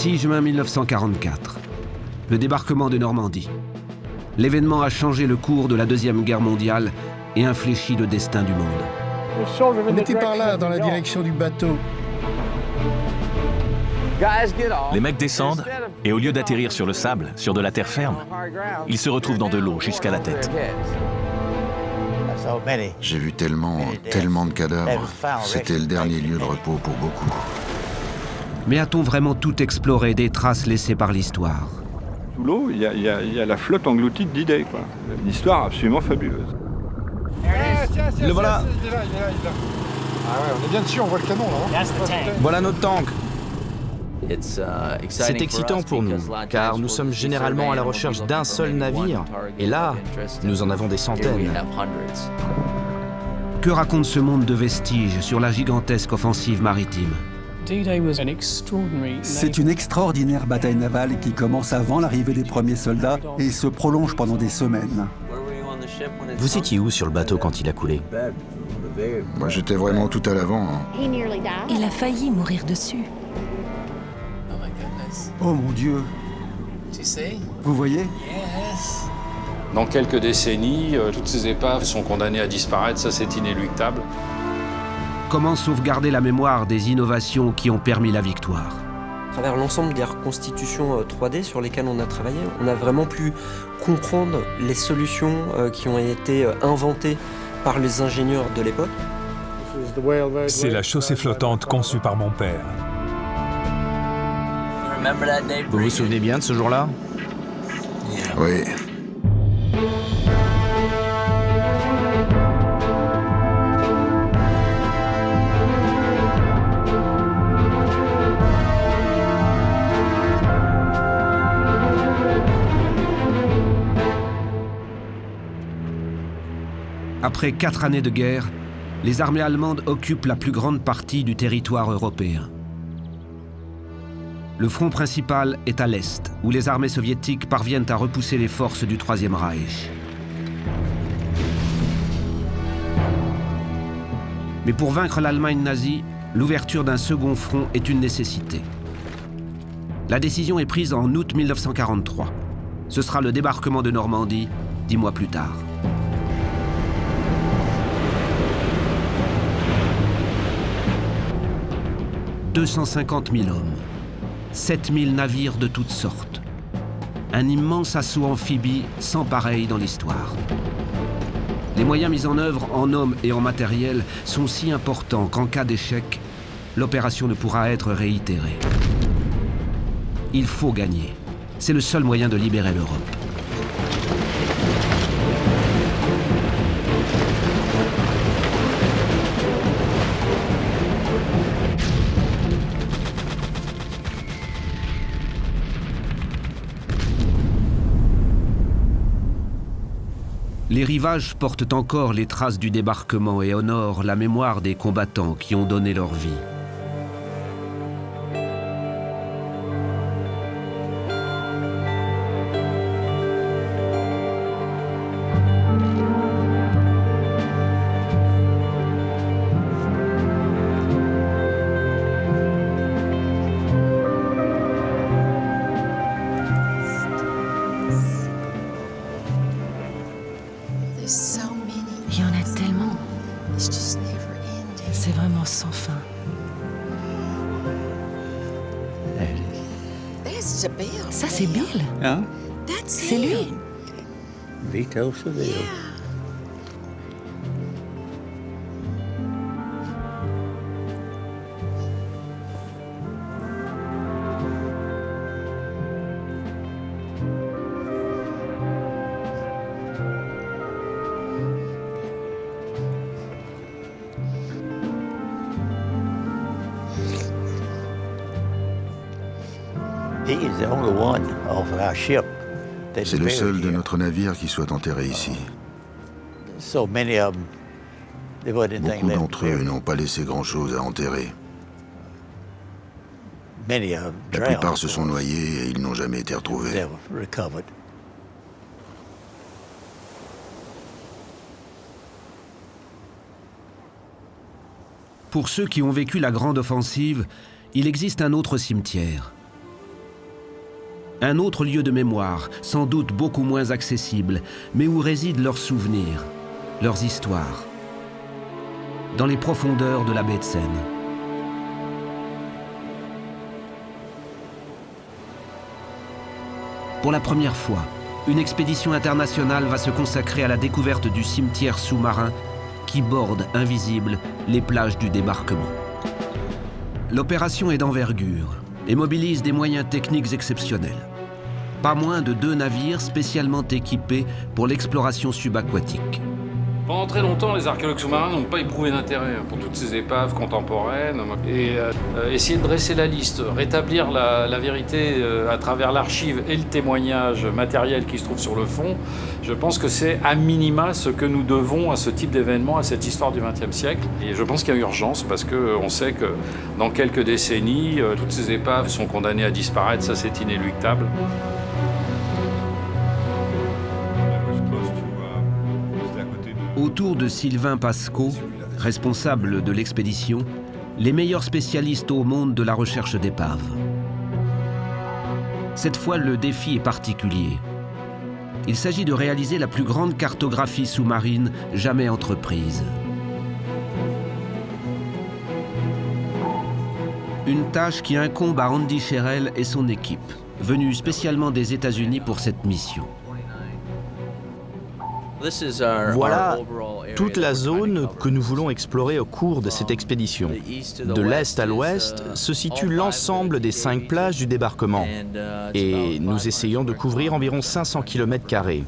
6 juin 1944. Le débarquement de Normandie. L'événement a changé le cours de la Deuxième Guerre mondiale et infléchi le destin du monde. On était par là, dans la direction du bateau. Les mecs descendent et au lieu d'atterrir sur le sable, sur de la terre ferme, ils se retrouvent dans de l'eau jusqu'à la tête. J'ai vu tellement de cadavres. C'était le dernier lieu de repos pour beaucoup. Mais a-t-on vraiment tout exploré des traces laissées par l'histoire? Sous l'eau, il y a la flotte engloutie de D-Day, quoi. Une histoire absolument fabuleuse. Le voilà. Il est là. Ah ouais, on est bien dessus, on voit le canon là. Voilà notre tank. C'est excitant pour nous, car nous sommes généralement à la recherche d'un seul navire, et là, nous en avons des centaines. Que raconte ce monde de vestiges sur la gigantesque offensive maritime? C'est une extraordinaire bataille navale qui commence avant l'arrivée des premiers soldats et se prolonge pendant des semaines. Vous étiez où sur le bateau quand il a coulé? Moi, j'étais vraiment tout à l'avant. Hein. Il a failli mourir dessus. Oh mon Dieu! Vous voyez? Dans quelques décennies, toutes ces épaves sont condamnées à disparaître, ça c'est inéluctable. Comment sauvegarder la mémoire des innovations qui ont permis la victoire? À travers l'ensemble des reconstitutions 3D sur lesquelles on a travaillé, on a vraiment pu comprendre les solutions qui ont été inventées par les ingénieurs de l'époque. C'est la chaussée flottante conçue par mon père. Vous vous souvenez bien de ce jour-là? Oui. Après 4 années de guerre, les armées allemandes occupent la plus grande partie du territoire européen. Le front principal est à l'est, où les armées soviétiques parviennent à repousser les forces du Troisième Reich. Mais pour vaincre l'Allemagne nazie, l'ouverture d'un second front est une nécessité. La décision est prise en août 1943. Ce sera le débarquement de Normandie 10 mois plus tard. « 250 000 hommes, 7 000 navires de toutes sortes. Un immense assaut amphibie sans pareil dans l'histoire. Les moyens mis en œuvre en hommes et en matériel sont si importants qu'en cas d'échec, l'opération ne pourra être réitérée. Il faut gagner. C'est le seul moyen de libérer l'Europe. Les rivages portent encore les traces du débarquement et honorent la mémoire des combattants qui ont donné leur vie. Il y en a tellement. C'est vraiment sans fin. Ça, c'est Bill. Hein? C'est lui. Vito Saville. C'est le seul de notre navire qui soit enterré ici. Beaucoup d'entre eux n'ont pas laissé grand-chose à enterrer. La plupart se sont noyés et ils n'ont jamais été retrouvés. Pour ceux qui ont vécu la grande offensive, il existe un autre cimetière. Un autre lieu de mémoire, sans doute beaucoup moins accessible, mais où résident leurs souvenirs, leurs histoires. Dans les profondeurs de la baie de Seine. Pour la première fois, une expédition internationale va se consacrer à la découverte du cimetière sous-marin qui borde, invisible, les plages du débarquement. L'opération est d'envergure et mobilise des moyens techniques exceptionnels. Pas moins de 2 navires spécialement équipés pour l'exploration subaquatique. Pendant très longtemps, les archéologues sous-marins n'ont pas éprouvé d'intérêt pour toutes ces épaves contemporaines. Et essayer de dresser la liste, rétablir la vérité à travers l'archive et le témoignage matériel qui se trouve sur le fond, je pense que c'est à minima ce que nous devons à ce type d'événement, à cette histoire du XXe siècle. Et je pense qu'il y a urgence parce qu'on sait que dans quelques décennies, toutes ces épaves sont condamnées à disparaître, ça c'est inéluctable. Autour de Sylvain Pascot, responsable de l'expédition, les meilleurs spécialistes au monde de la recherche d'épaves. Cette fois, le défi est particulier. Il s'agit de réaliser la plus grande cartographie sous-marine jamais entreprise. Une tâche qui incombe à Andy Sherrill et son équipe, venus spécialement des États-Unis pour cette mission. Voilà toute la zone que nous voulons explorer au cours de cette expédition. De l'est à l'ouest se situe l'ensemble des 5 plages du débarquement et nous essayons de couvrir environ 500 km².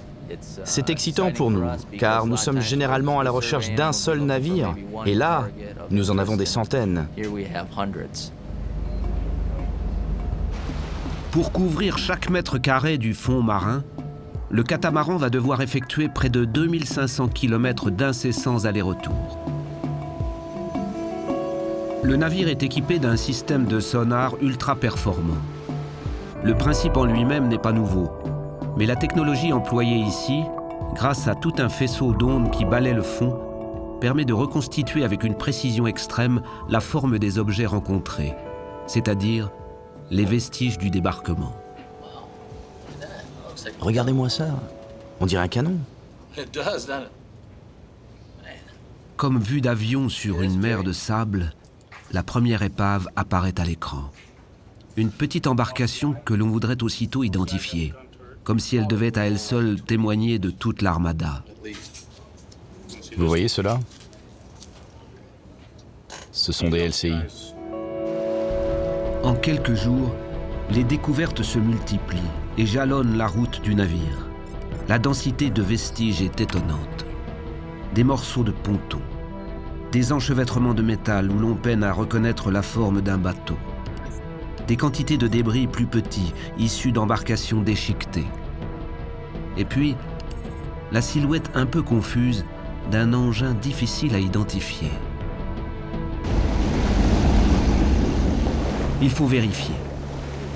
C'est excitant pour nous, car nous sommes généralement à la recherche d'un seul navire et là, nous en avons des centaines. Pour couvrir chaque mètre carré du fond marin, le catamaran va devoir effectuer près de 2500 km d'incessants allers-retours. Le navire est équipé d'un système de sonar ultra performant. Le principe en lui-même n'est pas nouveau, mais la technologie employée ici, grâce à tout un faisceau d'ondes qui balaie le fond, permet de reconstituer avec une précision extrême la forme des objets rencontrés, c'est-à-dire les vestiges du débarquement. Regardez-moi ça, on dirait un canon. Comme vue d'avion sur une mer de sable, la première épave apparaît à l'écran. Une petite embarcation que l'on voudrait aussitôt identifier, comme si elle devait à elle seule témoigner de toute l'armada. Vous voyez cela? Ce sont des LCI. En quelques jours, les découvertes se multiplient et jalonnent la route du navire. La densité de vestiges est étonnante. Des morceaux de ponton, des enchevêtrements de métal où l'on peine à reconnaître la forme d'un bateau, des quantités de débris plus petits, issus d'embarcations déchiquetées. Et puis, la silhouette un peu confuse d'un engin difficile à identifier. Il faut vérifier.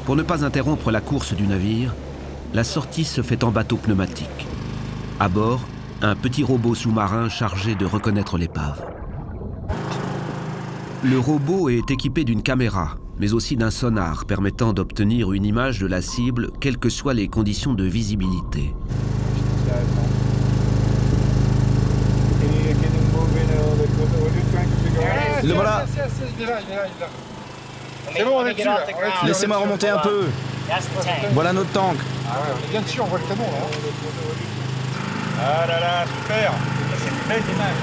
Pour ne pas interrompre la course du navire, la sortie se fait en bateau pneumatique. À bord, un petit robot sous-marin chargé de reconnaître l'épave. Le robot est équipé d'une caméra, mais aussi d'un sonar permettant d'obtenir une image de la cible, quelles que soient les conditions de visibilité. Le voilà. C'est bon, on est dessus. Laissez-moi remonter un peu. Voilà notre tank. Ah ouais, on est bien dessus, on voit le canon là. Ah là là, super. C'est une belle image.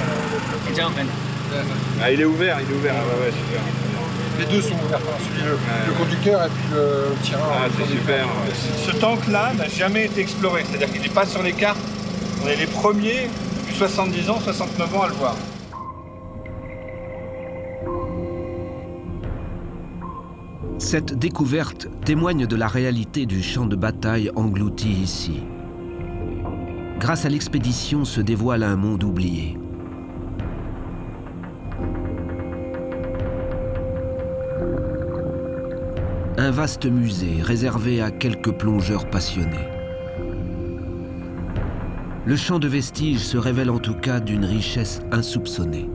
Ah, il est ouvert, ah, ouais, super. Les deux sont ouverts, le conducteur et puis le tireur. Ah, c'est super. Ce tank-là n'a jamais été exploré, c'est-à-dire qu'il n'est pas sur les cartes. On est les premiers depuis 70 ans, 69 ans à le voir. Cette découverte témoigne de la réalité du champ de bataille englouti ici. Grâce à l'expédition se dévoile un monde oublié. Un vaste musée réservé à quelques plongeurs passionnés. Le champ de vestiges se révèle en tout cas d'une richesse insoupçonnée.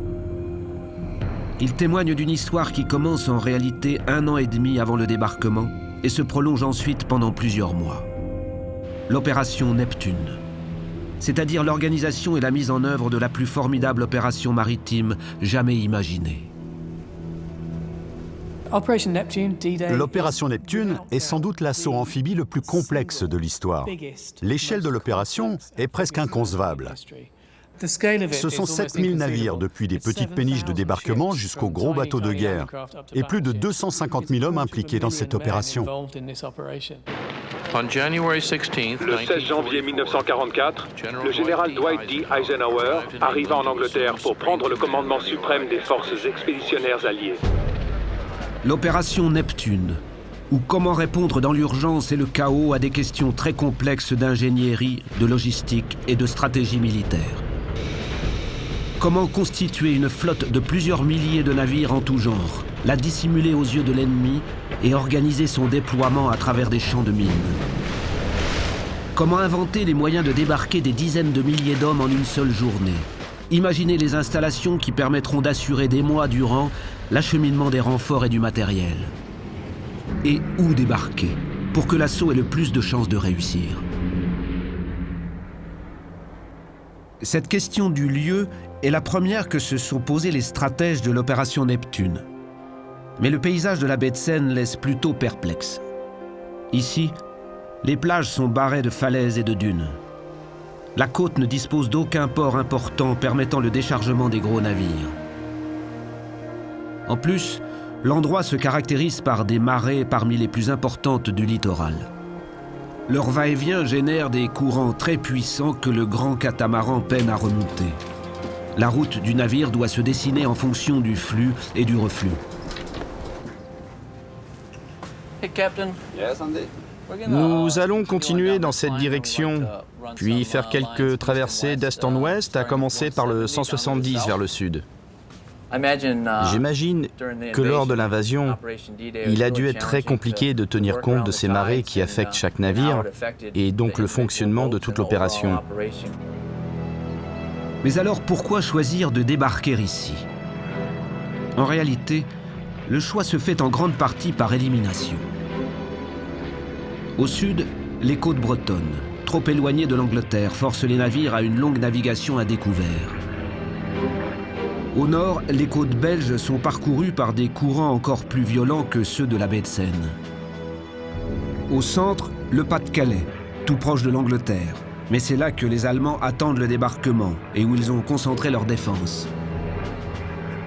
Il témoigne d'une histoire qui commence en réalité 1 an et demi avant le débarquement et se prolonge ensuite pendant plusieurs mois. L'opération Neptune, c'est-à-dire l'organisation et la mise en œuvre de la plus formidable opération maritime jamais imaginée. L'opération Neptune est sans doute l'assaut amphibie le plus complexe de l'histoire. L'échelle de l'opération est presque inconcevable. Ce sont 7000 navires, depuis des petites péniches de débarquement jusqu'aux gros bateaux de guerre, et plus de 250 000 hommes impliqués dans cette opération. Le 16 janvier 1944, le général Dwight D. Eisenhower arriva en Angleterre pour prendre le commandement suprême des forces expéditionnaires alliées. L'opération Neptune, ou comment répondre dans l'urgence et le chaos à des questions très complexes d'ingénierie, de logistique et de stratégie militaire. Comment constituer une flotte de plusieurs milliers de navires en tout genre, la dissimuler aux yeux de l'ennemi et organiser son déploiement à travers des champs de mines. Comment inventer les moyens de débarquer des dizaines de milliers d'hommes en une seule journée. Imaginer les installations qui permettront d'assurer des mois durant l'acheminement des renforts et du matériel. Et où débarquer pour que l'assaut ait le plus de chances de réussir. Cette question du lieu est la première que se sont posées les stratèges de l'opération Neptune. Mais le paysage de la baie de Seine laisse plutôt perplexe. Ici, les plages sont barrées de falaises et de dunes. La côte ne dispose d'aucun port important permettant le déchargement des gros navires. En plus, l'endroit se caractérise par des marées parmi les plus importantes du littoral. Leur va-et-vient génère des courants très puissants que le grand catamaran peine à remonter. La route du navire doit se dessiner en fonction du flux et du reflux. Hey, Captain. Yes, Andy. Nous allons continuer dans cette direction, puis faire quelques traversées d'est en ouest, à commencer par le 170 vers le sud. J'imagine que lors de l'invasion, il a dû être très compliqué de tenir compte de ces marées qui affectent chaque navire et donc le fonctionnement de toute l'opération. Mais alors pourquoi choisir de débarquer ici? En réalité, le choix se fait en grande partie par élimination. Au sud, les côtes bretonnes, trop éloignées de l'Angleterre, forcent les navires à une longue navigation à découvert. Au nord, les côtes belges sont parcourues par des courants encore plus violents que ceux de la baie de Seine. Au centre, le Pas-de-Calais, tout proche de l'Angleterre. Mais c'est là que les Allemands attendent le débarquement et où ils ont concentré leur défense.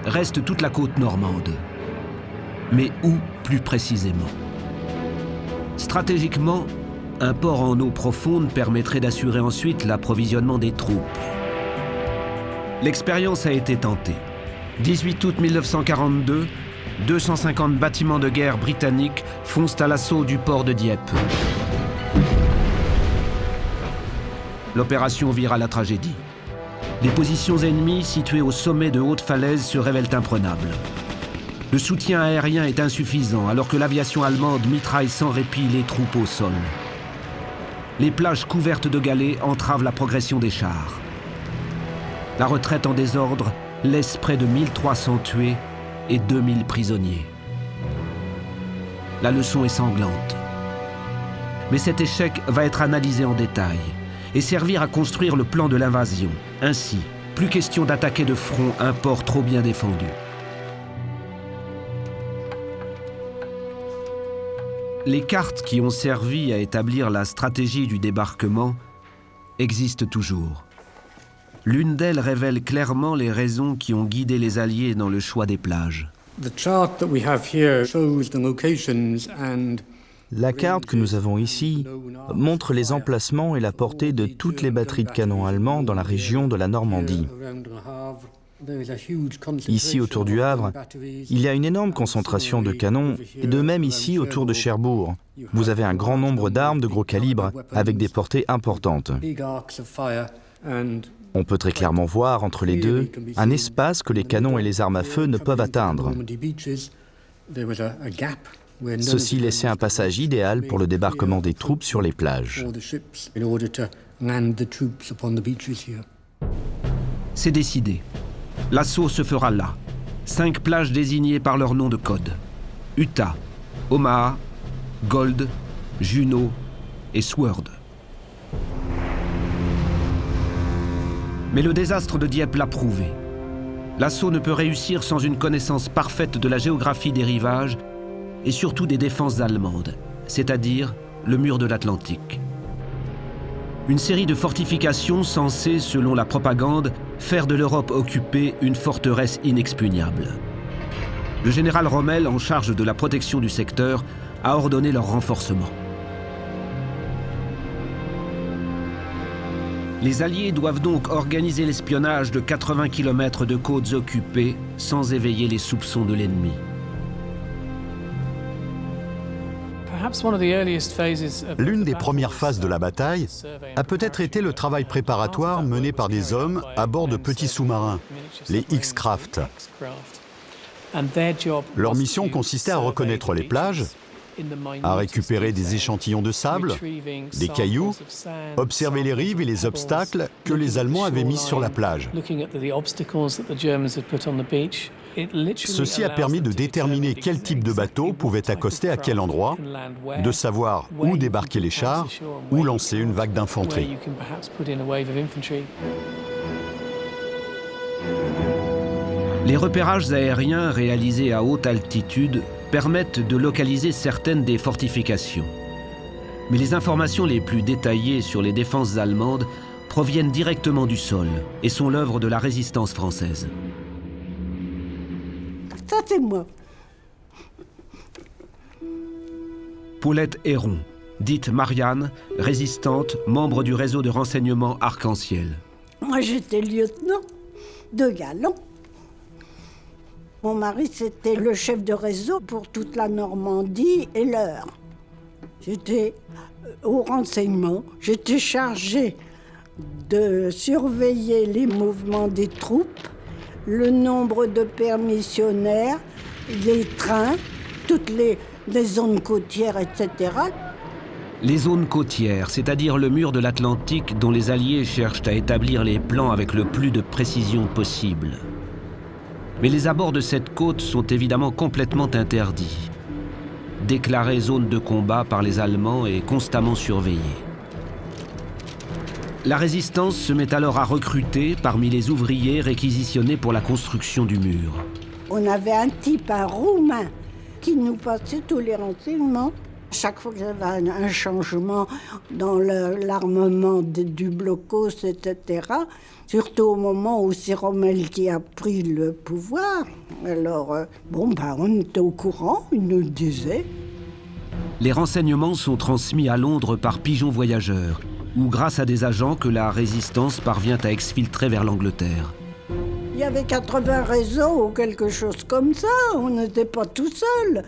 Reste toute la côte normande. Mais où plus précisément? Stratégiquement, un port en eau profonde permettrait d'assurer ensuite l'approvisionnement des troupes. L'expérience a été tentée. 18 août 1942, 250 bâtiments de guerre britanniques foncent à l'assaut du port de Dieppe. L'opération vire à la tragédie. Les positions ennemies situées au sommet de hautes falaises se révèlent imprenables. Le soutien aérien est insuffisant alors que l'aviation allemande mitraille sans répit les troupes au sol. Les plages couvertes de galets entravent la progression des chars. La retraite en désordre laisse près de 1300 tués et 2000 prisonniers. La leçon est sanglante. Mais cet échec va être analysé en détail et servir à construire le plan de l'invasion. Ainsi, plus question d'attaquer de front un port trop bien défendu. Les cartes qui ont servi à établir la stratégie du débarquement existent toujours. L'une d'elles révèle clairement les raisons qui ont guidé les Alliés dans le choix des plages. La carte que nous avons ici montre les emplacements et la portée de toutes les batteries de canons allemands dans la région de la Normandie. Ici, autour du Havre, il y a une énorme concentration de canons, et de même ici, autour de Cherbourg. Vous avez un grand nombre d'armes de gros calibre, avec des portées importantes. On peut très clairement voir, entre les deux, un espace que les canons et les armes à feu ne peuvent atteindre. Ceci laissait un passage idéal pour le débarquement des troupes sur les plages. C'est décidé. L'assaut se fera là. 5 plages désignées par leur nom de code. Utah, Omaha, Gold, Juno et Sword. Mais le désastre de Dieppe l'a prouvé. L'assaut ne peut réussir sans une connaissance parfaite de la géographie des rivages et surtout des défenses allemandes, c'est-à-dire le mur de l'Atlantique. Une série de fortifications censées, selon la propagande, faire de l'Europe occupée une forteresse inexpugnable. Le général Rommel, en charge de la protection du secteur, a ordonné leur renforcement. Les Alliés doivent donc organiser l'espionnage de 80 km de côtes occupées sans éveiller les soupçons de l'ennemi. L'une des premières phases de la bataille a peut-être été le travail préparatoire mené par des hommes à bord de petits sous-marins, les X-Craft. Leur mission consistait à reconnaître les plages, à récupérer des échantillons de sable, des cailloux, observer les rives et les obstacles que les Allemands avaient mis sur la plage. Ceci a permis de déterminer quel type de bateau pouvait accoster à quel endroit, de savoir où débarquer les chars, ou lancer une vague d'infanterie. Les repérages aériens réalisés à haute altitude permettent de localiser certaines des fortifications. Mais les informations les plus détaillées sur les défenses allemandes proviennent directement du sol et sont l'œuvre de la résistance française. Ça, c'est moi. Paulette Héron, dite Marianne, résistante, membre du réseau de renseignement Arc-en-Ciel. Moi, j'étais lieutenant de galon. Mon mari, c'était le chef de réseau pour toute la Normandie et l'Eure. J'étais au renseignement. J'étais chargée de surveiller les mouvements des troupes, le nombre de permissionnaires, les trains, toutes les zones côtières, etc. Les zones côtières, c'est-à-dire le mur de l'Atlantique dont les Alliés cherchent à établir les plans avec le plus de précision possible. Mais les abords de cette côte sont évidemment complètement interdits. Déclarée zone de combat par les Allemands et constamment surveillée. La résistance se met alors à recruter parmi les ouvriers réquisitionnés pour la construction du mur. On avait un type, un Roumain, qui nous passait tous les renseignements. Chaque fois qu'il y avait un changement dans l'armement du blocos, etc., surtout au moment où c'est Rommel qui a pris le pouvoir, alors, on était au courant, il nous le disait. Les renseignements sont transmis à Londres par pigeons voyageurs, ou grâce à des agents que la résistance parvient à exfiltrer vers l'Angleterre. Il y avait 80 réseaux ou quelque chose comme ça, on n'était pas tout seul.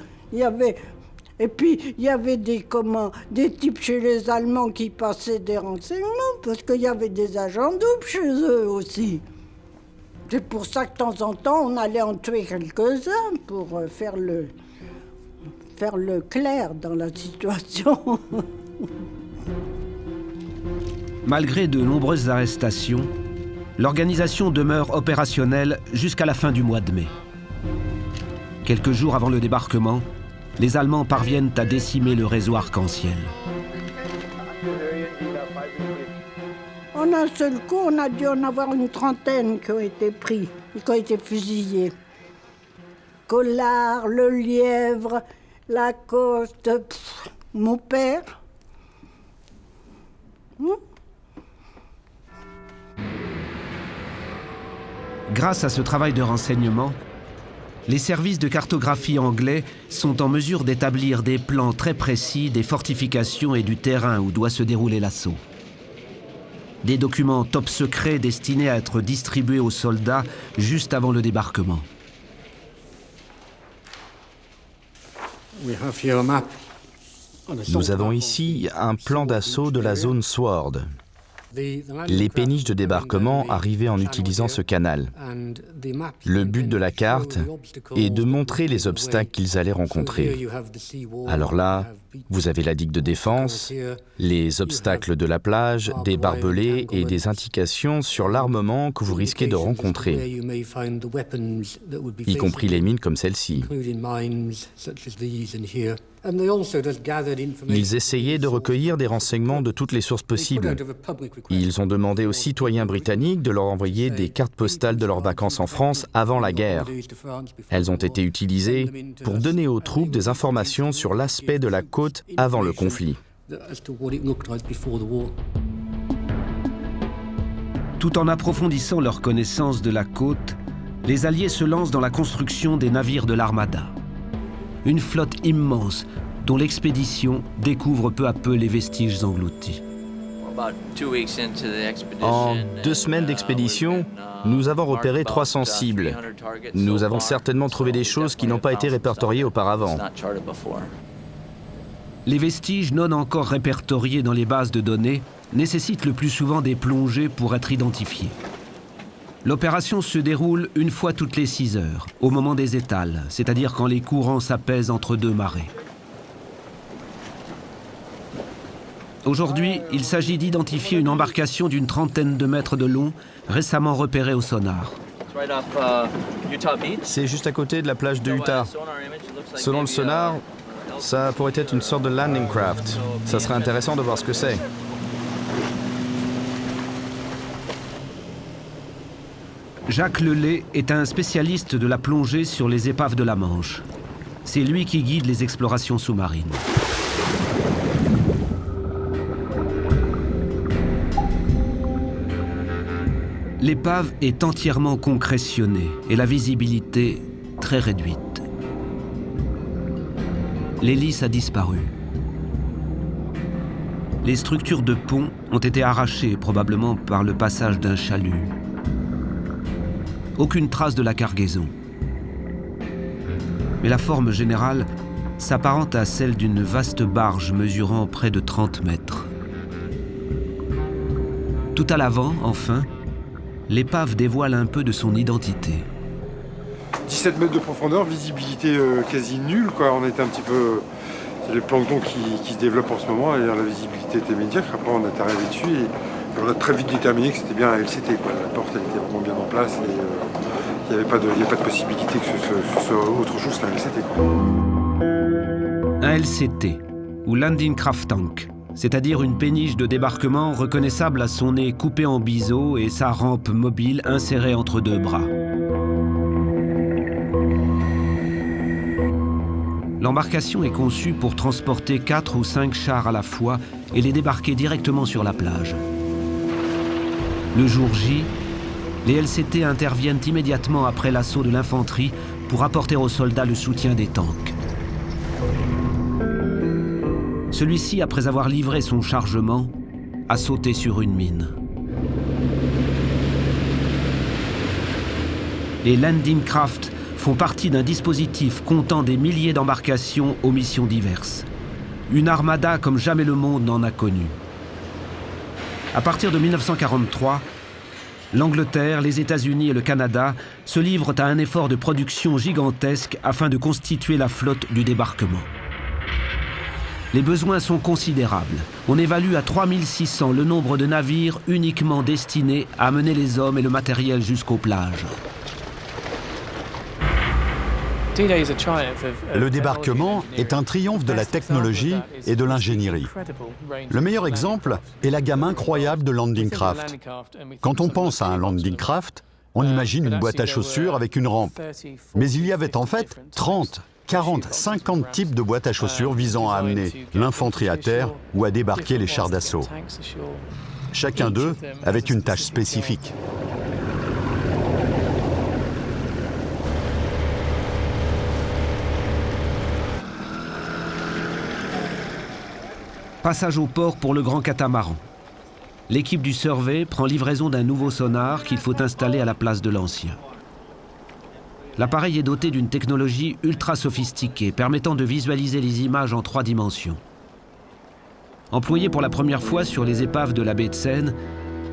Et puis, il y avait des types chez les Allemands qui passaient des renseignements, parce qu'il y avait des agents doubles chez eux aussi. C'est pour ça que de temps en temps, on allait en tuer quelques-uns pour faire le clair dans la situation. Malgré de nombreuses arrestations, l'organisation demeure opérationnelle jusqu'à la fin du mois de mai. Quelques jours avant le débarquement, les Allemands parviennent à décimer le réseau Arc-en-Ciel. En un seul coup, on a dû en avoir une trentaine qui ont été pris, qui ont été fusillés. Collard, le Lièvre, Lacoste, mon père. Grâce à ce travail de renseignement, les services de cartographie anglais sont en mesure d'établir des plans très précis des fortifications et du terrain où doit se dérouler l'assaut. Des documents top secrets destinés à être distribués aux soldats juste avant le débarquement. Nous avons ici un plan d'assaut de la zone Sword. Les péniches de débarquement arrivaient en utilisant ce canal. Le but de la carte est de montrer les obstacles qu'ils allaient rencontrer. Alors là, Vous avez la digue de défense, les obstacles de la plage, des barbelés et des indications sur l'armement que vous risquez de rencontrer, y compris les mines comme celle-ci. Ils essayaient de recueillir des renseignements de toutes les sources possibles. Ils ont demandé aux citoyens britanniques de leur envoyer des cartes postales de leurs vacances en France avant la guerre. Elles ont été utilisées pour donner aux troupes des informations sur l'aspect de la côte avant le conflit. Tout en approfondissant leur connaissance de la côte, les Alliés se lancent dans la construction des navires de l'Armada. Une flotte immense dont l'expédition découvre peu à peu les vestiges engloutis. En 2 semaines d'expédition, nous avons repéré 300 cibles. Nous avons certainement trouvé des choses qui n'ont pas été répertoriées auparavant. Les vestiges non encore répertoriés dans les bases de données nécessitent le plus souvent des plongées pour être identifiés. L'opération se déroule une fois toutes les 6 heures, au moment des étales, c'est-à-dire quand les courants s'apaisent entre 2 marées. Aujourd'hui, il s'agit d'identifier une embarcation d'une 30aine de mètres de long, récemment repérée au sonar. C'est juste à côté de la plage de Utah. Selon le sonar, ça pourrait être une sorte de landing craft. Ça serait intéressant de voir ce que c'est. Jacques Lelay est un spécialiste de la plongée sur les épaves de la Manche. C'est lui qui guide les explorations sous-marines. L'épave est entièrement concrétionnée et la visibilité très réduite. L'hélice a disparu. Les structures de pont ont été arrachées, probablement par le passage d'un chalut. Aucune trace de la cargaison. Mais la forme générale s'apparente à celle d'une vaste barge mesurant près de 30 mètres. Tout à l'avant, enfin, l'épave dévoile un peu de son identité. 17 mètres de profondeur, visibilité quasi nulle, quoi. On était un petit peu... C'est le plancton qui se développe en ce moment, et la visibilité était médiocre. Après, on est arrivé dessus et on a très vite déterminé que c'était bien un LCT, quoi. La porte, elle était vraiment bien en place et il n'y avait pas de possibilité que ce soit autre chose qu'un LCT, quoi. Un LCT, ou Landing Craft Tank, c'est-à-dire une péniche de débarquement reconnaissable à son nez coupé en biseau et sa rampe mobile insérée entre 2 bras. L'embarcation est conçue pour transporter 4 ou 5 chars à la fois et les débarquer directement sur la plage. Le jour J, les LCT interviennent immédiatement après l'assaut de l'infanterie pour apporter aux soldats le soutien des tanks. Celui-ci, après avoir livré son chargement, a sauté sur une mine. Les Landing Craft font partie d'un dispositif comptant des milliers d'embarcations aux missions diverses. Une armada comme jamais le monde n'en a connu. À partir de 1943, l'Angleterre, les États-Unis et le Canada se livrent à un effort de production gigantesque afin de constituer la flotte du débarquement. Les besoins sont considérables. On évalue à 3600 le nombre de navires uniquement destinés à mener les hommes et le matériel jusqu'aux plages. Le débarquement est un triomphe de la technologie et de l'ingénierie. Le meilleur exemple est la gamme incroyable de Landing Craft. Quand on pense à un Landing Craft, on imagine une boîte à chaussures avec une rampe. Mais il y avait en fait 30, 40, 50 types de boîtes à chaussures visant à amener l'infanterie à terre ou à débarquer les chars d'assaut. Chacun d'eux avait une tâche spécifique. Passage au port pour le grand catamaran. L'équipe du Survey prend livraison d'un nouveau sonar qu'il faut installer à la place de l'ancien. L'appareil est doté d'une technologie ultra sophistiquée permettant de visualiser les images en 3 dimensions. Employé pour la première fois sur les épaves de la baie de Seine,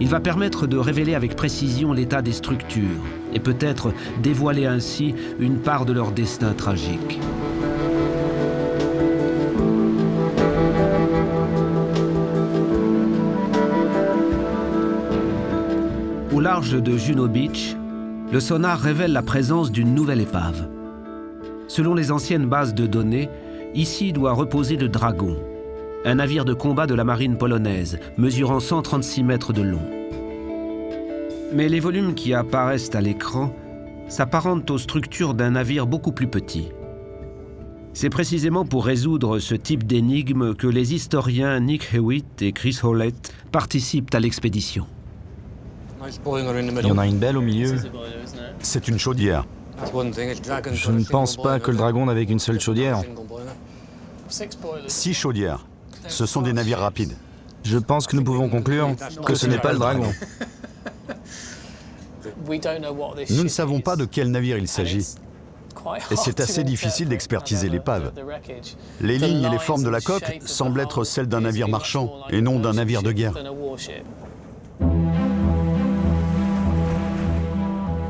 il va permettre de révéler avec précision l'état des structures et peut-être dévoiler ainsi une part de leur destin tragique. Au large de Juno Beach, le sonar révèle la présence d'une nouvelle épave. Selon les anciennes bases de données, ici doit reposer le Dragon, un navire de combat de la marine polonaise, mesurant 136 mètres de long. Mais les volumes qui apparaissent à l'écran s'apparentent aux structures d'un navire beaucoup plus petit. C'est précisément pour résoudre ce type d'énigme que les historiens Nick Hewitt et Chris Howlett participent à l'expédition. Il y en a une belle au milieu. C'est une chaudière. Je ne pense pas que le Dragon n'avait qu'une seule chaudière. 6 chaudières. Ce sont des navires rapides. Je pense que nous pouvons conclure que ce n'est pas le Dragon. Nous ne savons pas de quel navire il s'agit. Et c'est assez difficile d'expertiser l'épave. Les lignes et les formes de la coque semblent être celles d'un navire marchand et non d'un navire de guerre.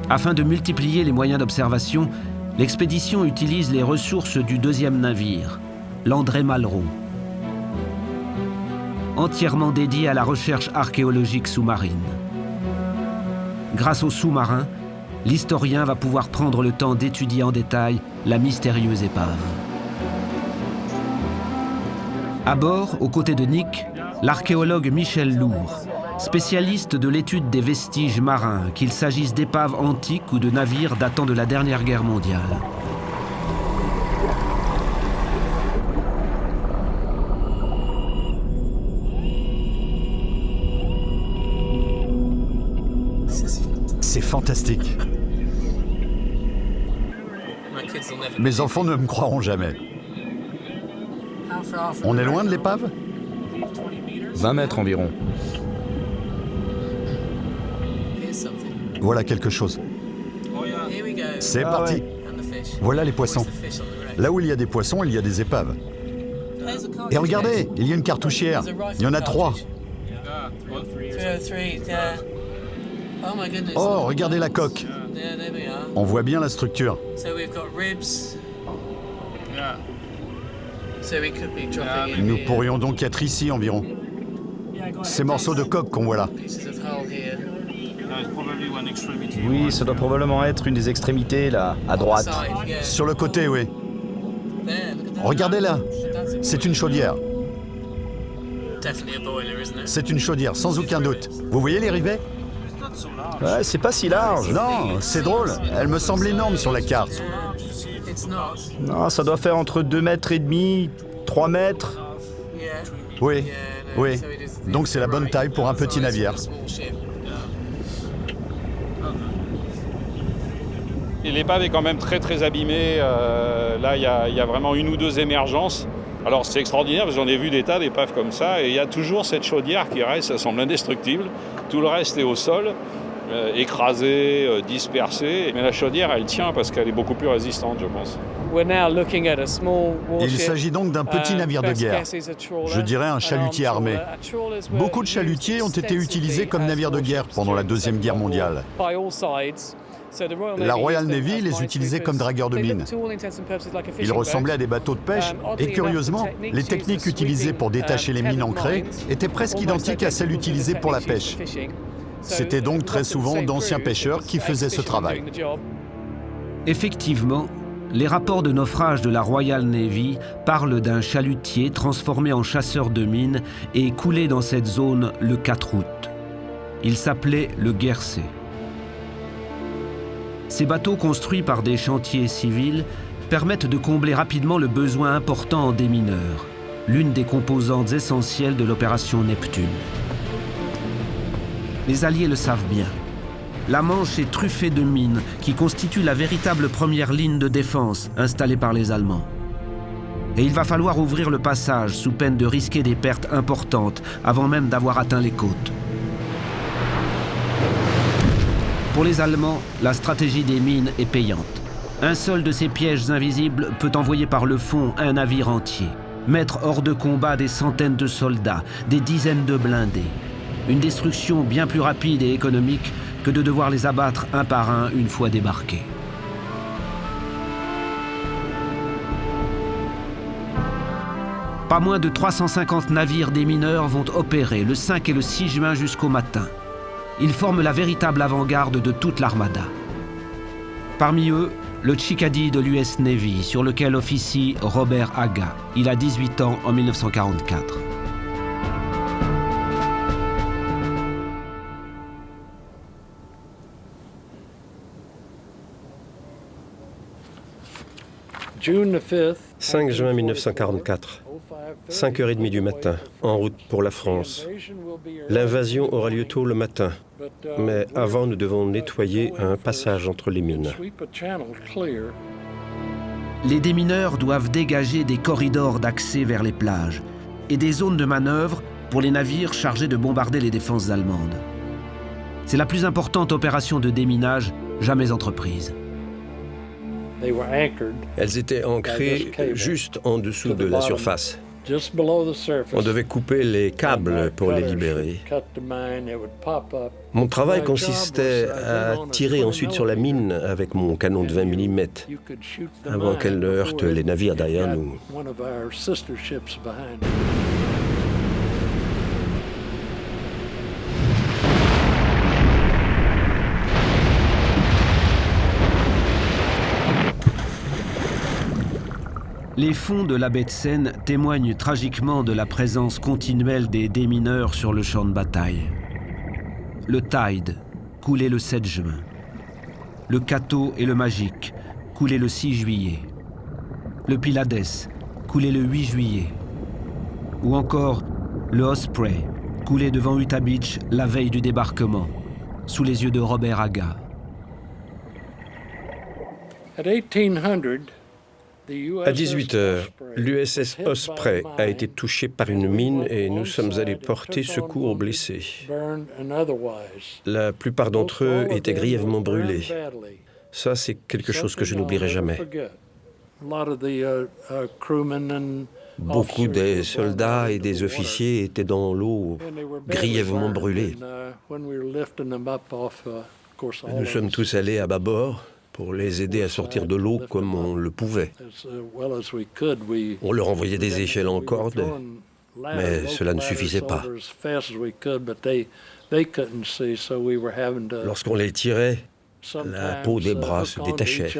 Afin de multiplier les moyens d'observation, l'expédition utilise les ressources du deuxième navire, l'André Malraux. Entièrement dédié à la recherche archéologique sous-marine. Grâce aux sous-marins, l'historien va pouvoir prendre le temps d'étudier en détail la mystérieuse épave. À bord, aux côtés de Nick, l'archéologue Michel Lourd, spécialiste de l'étude des vestiges marins, qu'il s'agisse d'épaves antiques ou de navires datant de la dernière guerre mondiale. C'est fantastique. Mes enfants ne me croiront jamais. On est loin de l'épave ? 20 mètres environ. Voilà quelque chose. C'est parti. Voilà les poissons. Là où il y a des poissons, il y a des épaves. Et regardez, il y a une cartouchière. Il y en a 3. Oh, regardez la coque. On voit bien la structure. Nous pourrions donc être ici environ. Ces morceaux de coque qu'on voit là. Oui, ça doit probablement être une des extrémités, là, à droite. Sur le côté, oui. Regardez là. C'est une chaudière. C'est une chaudière, sans aucun doute. Vous voyez les rivets ? Ouais, c'est pas si large. Non, c'est drôle. Elle me semble énorme sur la carte. Non, ça doit faire entre 2 mètres et demi, 3 mètres. Oui, oui. Donc c'est la bonne taille pour un petit navire. L'épave est quand même très abîmée. Là, il y a vraiment 1 ou 2 émergences. Alors c'est extraordinaire, parce que j'en ai vu des tas d'épaves comme ça, et il y a toujours cette chaudière qui reste, ça semble indestructible. Tout le reste est au sol, écrasé, dispersé. Mais la chaudière, elle tient parce qu'elle est beaucoup plus résistante, je pense. Il s'agit donc d'un petit navire de guerre. Je dirais un chalutier armé. Beaucoup de chalutiers ont été utilisés comme navires de guerre pendant la Deuxième Guerre mondiale. La Royal Navy les utilisait comme dragueurs de mines. Ils ressemblaient à des bateaux de pêche et curieusement, les techniques utilisées pour détacher les mines ancrées étaient presque identiques à celles utilisées pour la pêche. C'était donc très souvent d'anciens pêcheurs qui faisaient ce travail. Effectivement, les rapports de naufrage de la Royal Navy parlent d'un chalutier transformé en chasseur de mines et coulé dans cette zone le 4 août. Il s'appelait le Guernsey. Ces bateaux construits par des chantiers civils permettent de combler rapidement le besoin important en démineurs, l'une des composantes essentielles de l'opération Neptune. Les Alliés le savent bien. La Manche est truffée de mines qui constituent la véritable première ligne de défense installée par les Allemands. Et il va falloir ouvrir le passage sous peine de risquer des pertes importantes avant même d'avoir atteint les côtes. Pour les Allemands, la stratégie des mines est payante. Un seul de ces pièges invisibles peut envoyer par le fond un navire entier, mettre hors de combat des centaines de soldats, des dizaines de blindés. Une destruction bien plus rapide et économique que de devoir les abattre un par un une fois débarqués. Pas moins de 350 navires démineurs vont opérer le 5 et le 6 juin jusqu'au matin. Ils forment la véritable avant-garde de toute l'armada. Parmi eux, le Chickadee de l'US Navy, sur lequel officie Robert Aga. Il a 18 ans en 1944. « 5 juin 1944, 5h30 du matin, en route pour la France. L'invasion aura lieu tôt le matin, mais avant nous devons nettoyer un passage entre les mines. Les démineurs doivent dégager des corridors d'accès vers les plages et des zones de manœuvre pour les navires chargés de bombarder les défenses allemandes. C'est la plus importante opération de déminage jamais entreprise. Elles étaient ancrées juste en dessous de la surface. On devait couper les câbles pour les libérer. Mon travail consistait à tirer ensuite sur la mine avec mon canon de 20 mm avant qu'elle ne heurte les navires derrière nous. Les fonds de la baie de Seine témoignent tragiquement de la présence continuelle des démineurs sur le champ de bataille. Le Tide, coulé le 7 juin. Le Cato et le Magic, coulé le 6 juillet. Le Pylades, coulé le 8 juillet. Ou encore le Osprey, coulé devant Utah Beach la veille du débarquement, sous les yeux de Robert Aga. À 18h, l'USS Osprey a été touché par une mine et nous sommes allés porter secours aux blessés. La plupart d'entre eux étaient grièvement brûlés. Ça, c'est quelque chose que je n'oublierai jamais. Beaucoup des soldats et des officiers étaient dans l'eau, grièvement brûlés. Nous sommes tous allés à bâbord pour les aider à sortir de l'eau comme on le pouvait. On leur envoyait des échelles en corde, mais cela ne suffisait pas. Lorsqu'on les tirait, la peau des bras se détachait,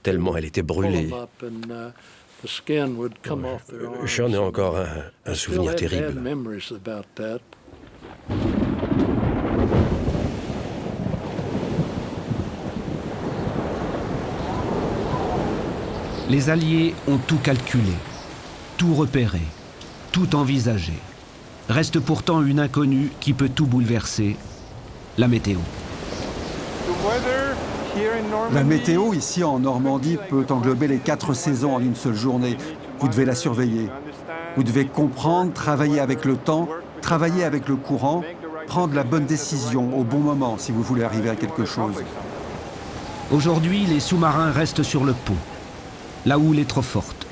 tellement elle était brûlée. J'en ai encore un souvenir terrible. Les Alliés ont tout calculé, tout repéré, tout envisagé. Reste pourtant une inconnue qui peut tout bouleverser, la météo. La météo ici en Normandie peut englober les 4 saisons en une seule journée. Vous devez la surveiller. Vous devez comprendre, travailler avec le temps, travailler avec le courant, prendre la bonne décision au bon moment si vous voulez arriver à quelque chose. Aujourd'hui, les sous-marins restent sur le pont. La houle est trop forte.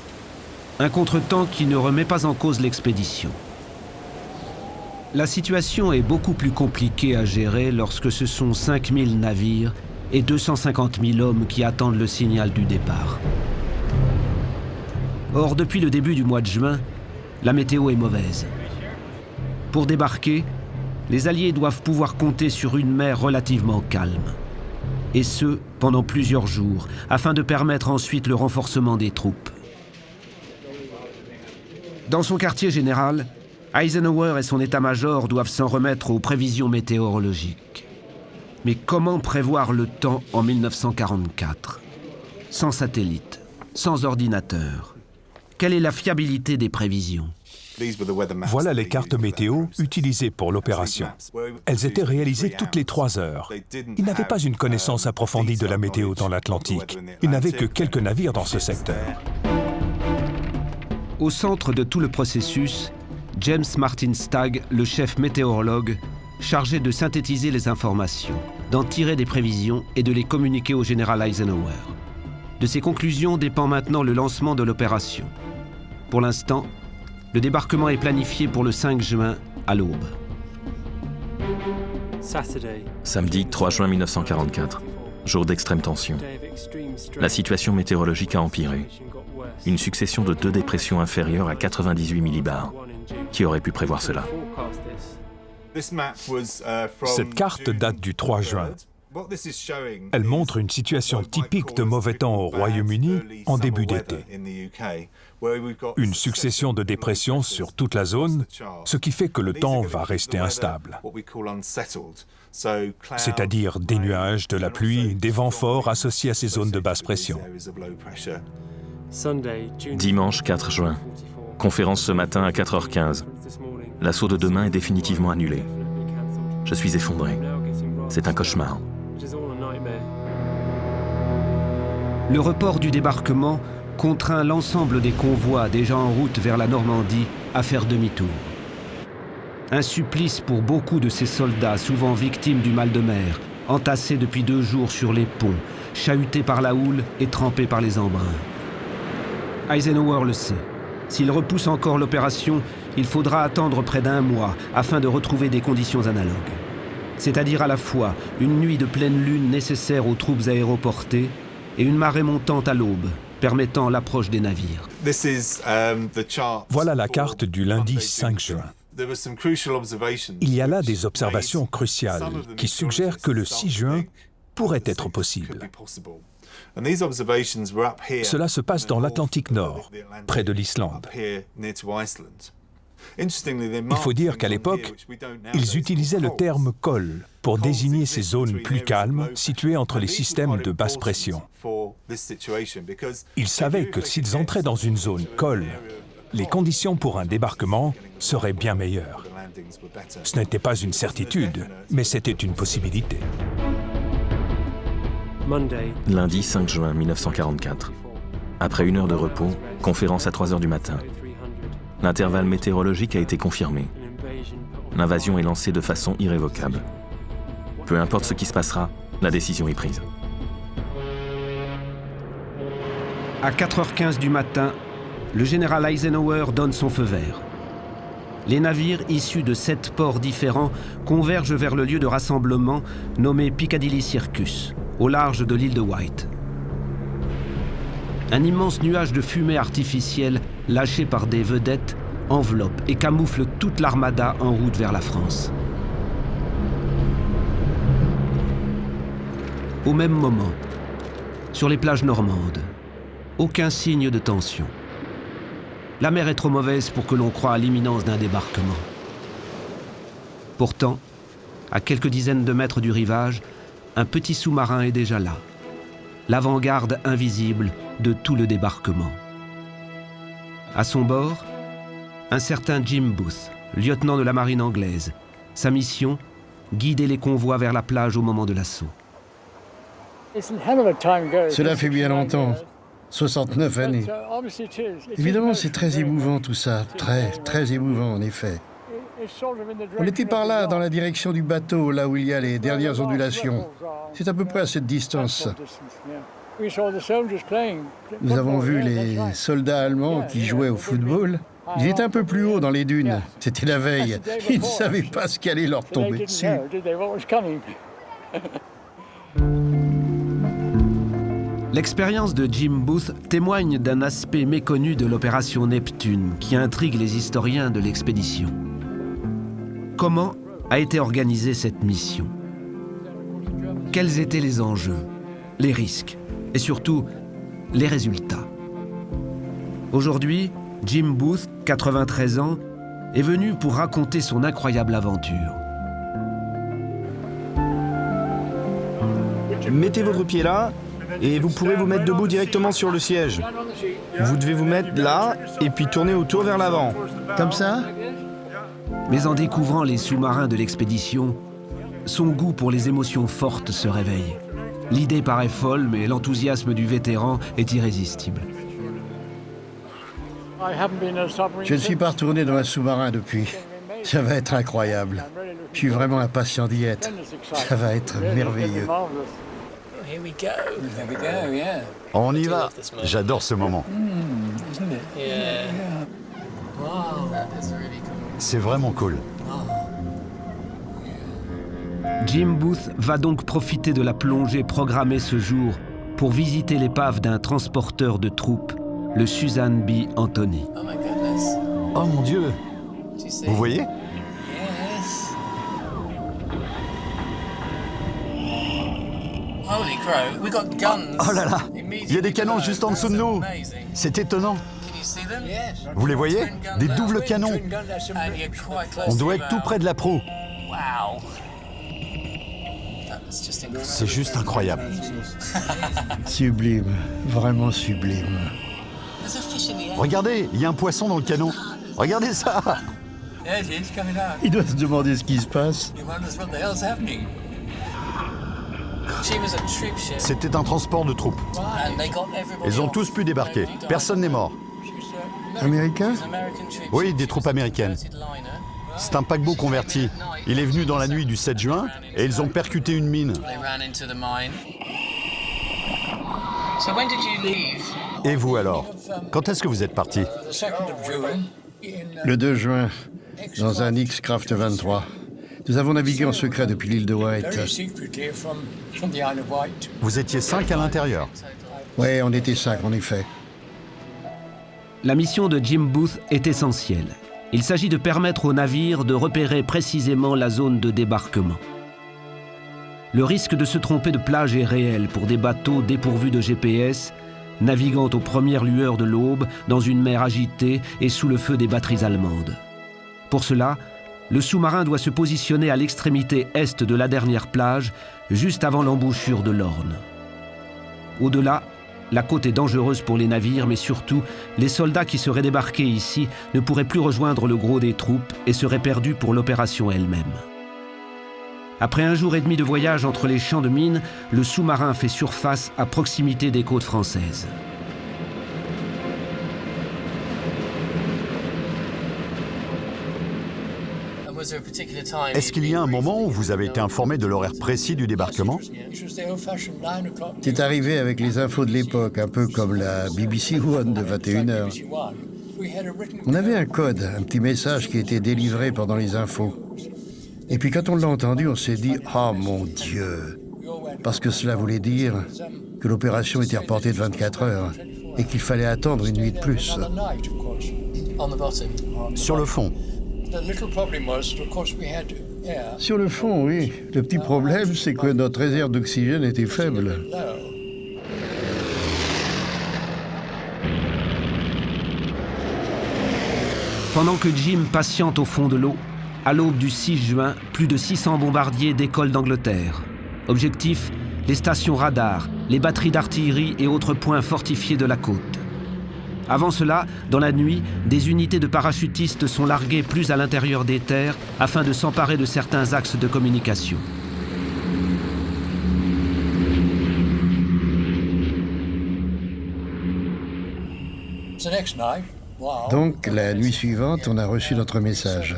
Un contretemps qui ne remet pas en cause l'expédition. La situation est beaucoup plus compliquée à gérer lorsque ce sont 5000 navires et 250 000 hommes qui attendent le signal du départ. Or, depuis le début du mois de juin, la météo est mauvaise. Pour débarquer, les Alliés doivent pouvoir compter sur une mer relativement calme. Et ce, pendant plusieurs jours, afin de permettre ensuite le renforcement des troupes. Dans son quartier général, Eisenhower et son état-major doivent s'en remettre aux prévisions météorologiques. Mais comment prévoir le temps en 1944 ? Sans satellite, sans ordinateur. Quelle est la fiabilité des prévisions ? Voilà les cartes météo utilisées pour l'opération. Elles étaient réalisées toutes les 3 heures. Ils n'avaient pas une connaissance approfondie de la météo dans l'Atlantique. Ils n'avaient que quelques navires dans ce secteur. Au centre de tout le processus, James Martin Stagg, le chef météorologue, chargé de synthétiser les informations, d'en tirer des prévisions et de les communiquer au général Eisenhower. De ces conclusions dépend maintenant le lancement de l'opération. Pour l'instant, le débarquement est planifié pour le 5 juin à l'aube. Samedi 3 juin 1944, jour d'extrême tension. La situation météorologique a empiré. Une succession de 2 dépressions inférieures à 98 millibars. Qui aurait pu prévoir cela ? Cette carte date du 3 juin. Elle montre une situation typique de mauvais temps au Royaume-Uni en début d'été. Une succession de dépressions sur toute la zone, ce qui fait que le temps va rester instable. C'est-à-dire des nuages, de la pluie, des vents forts associés à ces zones de basse pression. Dimanche 4 juin. Conférence ce matin à 4h15. L'assaut de demain est définitivement annulé. Je suis effondré. C'est un cauchemar. Le report du débarquement contraint l'ensemble des convois déjà en route vers la Normandie à faire demi-tour. Un supplice pour beaucoup de ces soldats, souvent victimes du mal de mer, entassés depuis 2 jours sur les ponts, chahutés par la houle et trempés par les embruns. Eisenhower le sait. S'il repousse encore l'opération, il faudra attendre près d'1 mois afin de retrouver des conditions analogues. C'est-à-dire à la fois une nuit de pleine lune nécessaire aux troupes aéroportées et une marée montante à l'aube, permettant l'approche des navires. Voilà la carte du lundi 5 juin. Il y a là des observations cruciales qui suggèrent que le 6 juin pourrait être possible. Cela se passe dans l'Atlantique Nord, près de l'Islande. Il faut dire qu'à l'époque, ils utilisaient le terme col pour désigner ces zones plus calmes situées entre les systèmes de basse pression. Ils savaient que s'ils entraient dans une zone col, les conditions pour un débarquement seraient bien meilleures. Ce n'était pas une certitude, mais c'était une possibilité. Lundi 5 juin 1944. Après 1 heure de repos, conférence à 3 heures du matin. L'intervalle météorologique a été confirmé. L'invasion est lancée de façon irrévocable. Peu importe ce qui se passera, la décision est prise. À 4h15 du matin, le général Eisenhower donne son feu vert. Les navires issus de 7 ports différents convergent vers le lieu de rassemblement nommé Piccadilly Circus, au large de l'île de Wight. Un immense nuage de fumée artificielle lâché par des vedettes enveloppe et camoufle toute l'armada en route vers la France. Au même moment, sur les plages normandes, aucun signe de tension. La mer est trop mauvaise pour que l'on croie à l'imminence d'un débarquement. Pourtant, à quelques dizaines de mètres du rivage, un petit sous-marin est déjà là, l'avant-garde invisible de tout le débarquement. À son bord, un certain Jim Booth, lieutenant de la marine anglaise. Sa mission, guider les convois vers la plage au moment de l'assaut. Cela fait bien longtemps, 69 années. Évidemment, c'est très émouvant tout ça, très émouvant en effet. On était par là, dans la direction du bateau, là où il y a les dernières ondulations. C'est à peu près à cette distance. Nous avons vu les soldats allemands qui jouaient au football. Ils étaient un peu plus haut dans les dunes. C'était la veille. Ils ne savaient pas ce qui allait leur tomber dessus. L'expérience de Jim Booth témoigne d'un aspect méconnu de l'opération Neptune qui intrigue les historiens de l'expédition. Comment a été organisée cette mission? Quels étaient les enjeux, les risques et surtout les résultats? Aujourd'hui, Jim Booth, 93 ans, est venu pour raconter son incroyable aventure. Mettez votre pied là et vous pourrez vous mettre debout directement sur le siège. Vous devez vous mettre là et puis tourner autour vers l'avant. Comme ça? Mais en découvrant les sous-marins de l'expédition, son goût pour les émotions fortes se réveille. L'idée paraît folle, mais l'enthousiasme du vétéran est irrésistible. Je ne suis pas retourné dans un sous-marin depuis. Ça va être incroyable. Je suis vraiment impatient d'y être. Ça va être merveilleux. On y va. J'adore ce moment. C'est vraiment cool. Jim Booth va donc profiter de la plongée programmée ce jour pour visiter l'épave d'un transporteur de troupes, le Susan B. Anthony. Oh mon Dieu! Vous voyez? Oh là là, il y a des canons juste en dessous de nous. C'est étonnant. Vous les voyez? Des doubles canons. On doit être tout près de la proue. C'est juste incroyable. Sublime, vraiment sublime. Regardez, il y a un poisson dans le canon. Regardez ça. Il doit se demander ce qui se passe. C'était un transport de troupes. Ils ont tous pu débarquer. Personne n'est mort. Américain? Oui, des troupes américaines. C'est un paquebot converti. Il est venu dans la nuit du 7 juin et ils ont percuté une mine. Et vous alors? Quand est-ce que vous êtes parti? Le 2 juin, dans un X-Craft 23. Nous avons navigué en secret depuis l'île de White. Vous étiez 5 à l'intérieur? Oui, on était 5 en effet. La mission de Jim Booth est essentielle. Il s'agit de permettre aux navires de repérer précisément la zone de débarquement. Le risque de se tromper de plage est réel pour des bateaux dépourvus de GPS, naviguant aux premières lueurs de l'aube dans une mer agitée et sous le feu des batteries allemandes. Pour cela, le sous-marin doit se positionner à l'extrémité est de la dernière plage, juste avant l'embouchure de l'Orne. Au-delà, la côte est dangereuse pour les navires, mais surtout, les soldats qui seraient débarqués ici ne pourraient plus rejoindre le gros des troupes et seraient perdus pour l'opération elle-même. Après 1 jour et demi de voyage entre les champs de mines, le sous-marin fait surface à proximité des côtes françaises. Est-ce qu'il y a un moment où vous avez été informé de l'horaire précis du débarquement? C'est arrivé avec les infos de l'époque, un peu comme la BBC One de 21h. On avait un code, un petit message qui était délivré pendant les infos. Et puis quand on l'a entendu, on s'est dit « Oh mon Dieu !» Parce que cela voulait dire que l'opération était reportée de 24 heures et qu'il fallait attendre une nuit de plus. Sur le fond. Sur le fond, oui. Le petit problème, c'est que notre réserve d'oxygène était faible. Pendant que Jim patiente au fond de l'eau, à l'aube du 6 juin, plus de 600 bombardiers décollent d'Angleterre. Objectif, les stations radars, les batteries d'artillerie et autres points fortifiés de la côte. Avant cela, dans la nuit, des unités de parachutistes sont larguées plus à l'intérieur des terres afin de s'emparer de certains axes de communication. Donc, la nuit suivante, on a reçu notre message.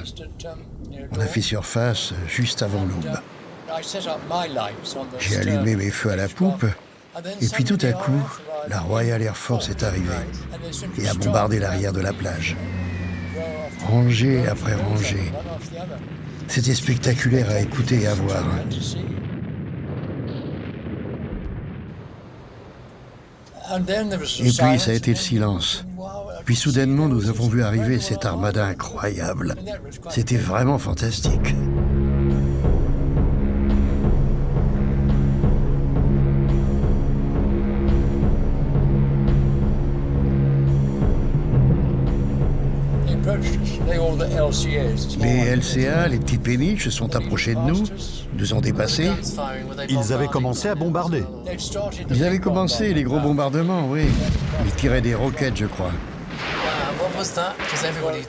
On a fait surface juste avant l'aube. J'ai allumé mes feux à la poupe, et puis tout à coup, la Royal Air Force est arrivée et a bombardé l'arrière de la plage. Rangée après rangée. C'était spectaculaire à écouter et à voir. Et puis, ça a été le silence. Puis soudainement, nous avons vu arriver cette armada incroyable. C'était vraiment fantastique. Les LCA, les petits péniches, se sont approchés de nous, nous ont dépassés. Ils avaient commencé à bombarder. Ils avaient commencé les gros bombardements, oui. Ils tiraient des roquettes, je crois.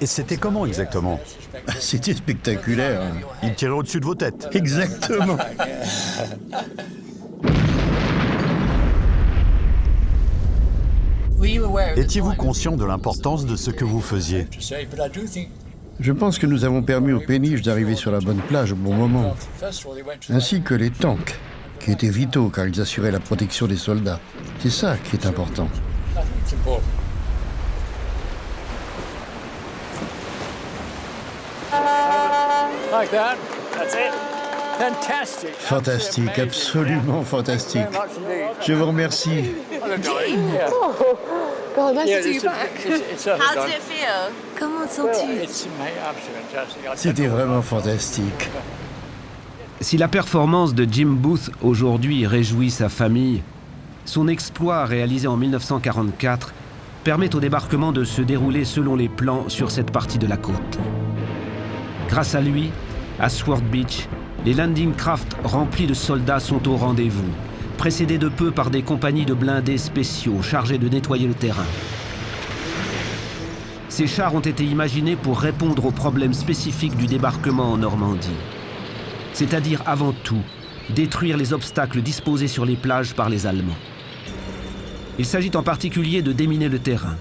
Et c'était comment exactement? C'était spectaculaire. Ils tiraient au-dessus de vos têtes. Exactement. Étiez-vous conscient de l'importance de ce que vous faisiez? Je pense que nous avons permis aux péniches d'arriver sur la bonne plage au bon moment, ainsi que les tanks, qui étaient vitaux car ils assuraient la protection des soldats. C'est ça qui est important. Fantastique, absolument fantastique. Je vous remercie. God, nice to see you back. How does it feel? Comment te sens-tu? C'était vraiment fantastique. Si la performance de Jim Booth aujourd'hui réjouit sa famille, son exploit réalisé en 1944 permet au débarquement de se dérouler selon les plans sur cette partie de la côte. Grâce à lui, à Sword Beach, les landing craft remplis de soldats sont au rendez-vous, précédés de peu par des compagnies de blindés spéciaux chargés de nettoyer le terrain. Ces chars ont été imaginés pour répondre aux problèmes spécifiques du débarquement en Normandie. C'est-à-dire avant tout, détruire les obstacles disposés sur les plages par les Allemands. Il s'agit en particulier de déminer le terrain.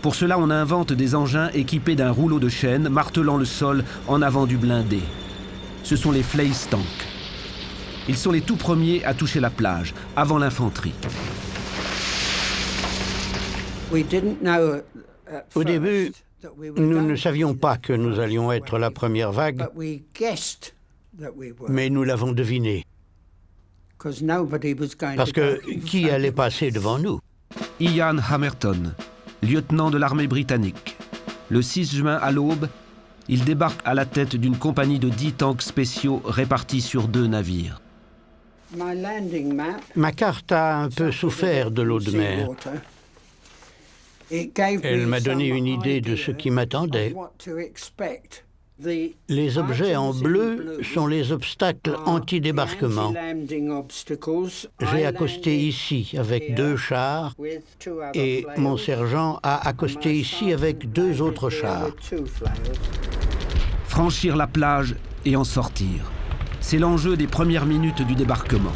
Pour cela, on invente des engins équipés d'un rouleau de chaîne martelant le sol en avant du blindé. Ce sont les Flaise Tanks. Ils sont les tout premiers à toucher la plage, avant l'infanterie. Au début, nous ne savions pas que nous allions être la première vague, mais nous l'avons deviné. Parce que qui allait passer devant nous? Ian Hammerton, lieutenant de l'armée britannique. Le 6 juin à l'aube, il débarque à la tête d'une compagnie de 10 tanks spéciaux répartis sur 2 navires. Ma carte a un peu souffert de l'eau de mer. Elle m'a donné une idée de ce qui m'attendait. Les objets en bleu sont les obstacles anti-débarquement. J'ai accosté ici avec 2 chars et mon sergent a accosté ici avec 2 autres chars. Franchir la plage et en sortir. C'est l'enjeu des premières minutes du débarquement.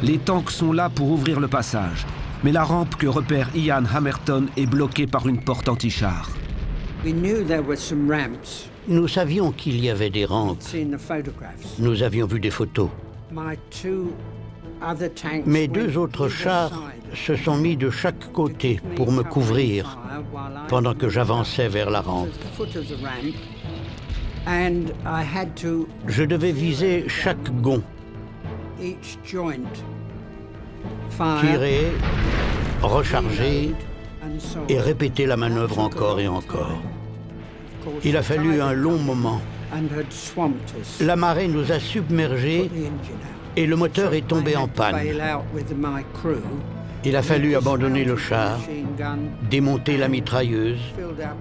Les tanks sont là pour ouvrir le passage, mais la rampe que repère Ian Hammerton est bloquée par une porte anti-char. Nous savions qu'il y avait des rampes. Nous avions vu des photos. Mes 2 autres chars se sont mis de chaque côté pour me couvrir pendant que j'avançais vers la rampe. Je devais viser chaque gond, tirer, recharger et répéter la manœuvre encore et encore. Il a fallu un long moment. La marée nous a submergés et le moteur est tombé en panne. Il a fallu abandonner le char, démonter la mitrailleuse,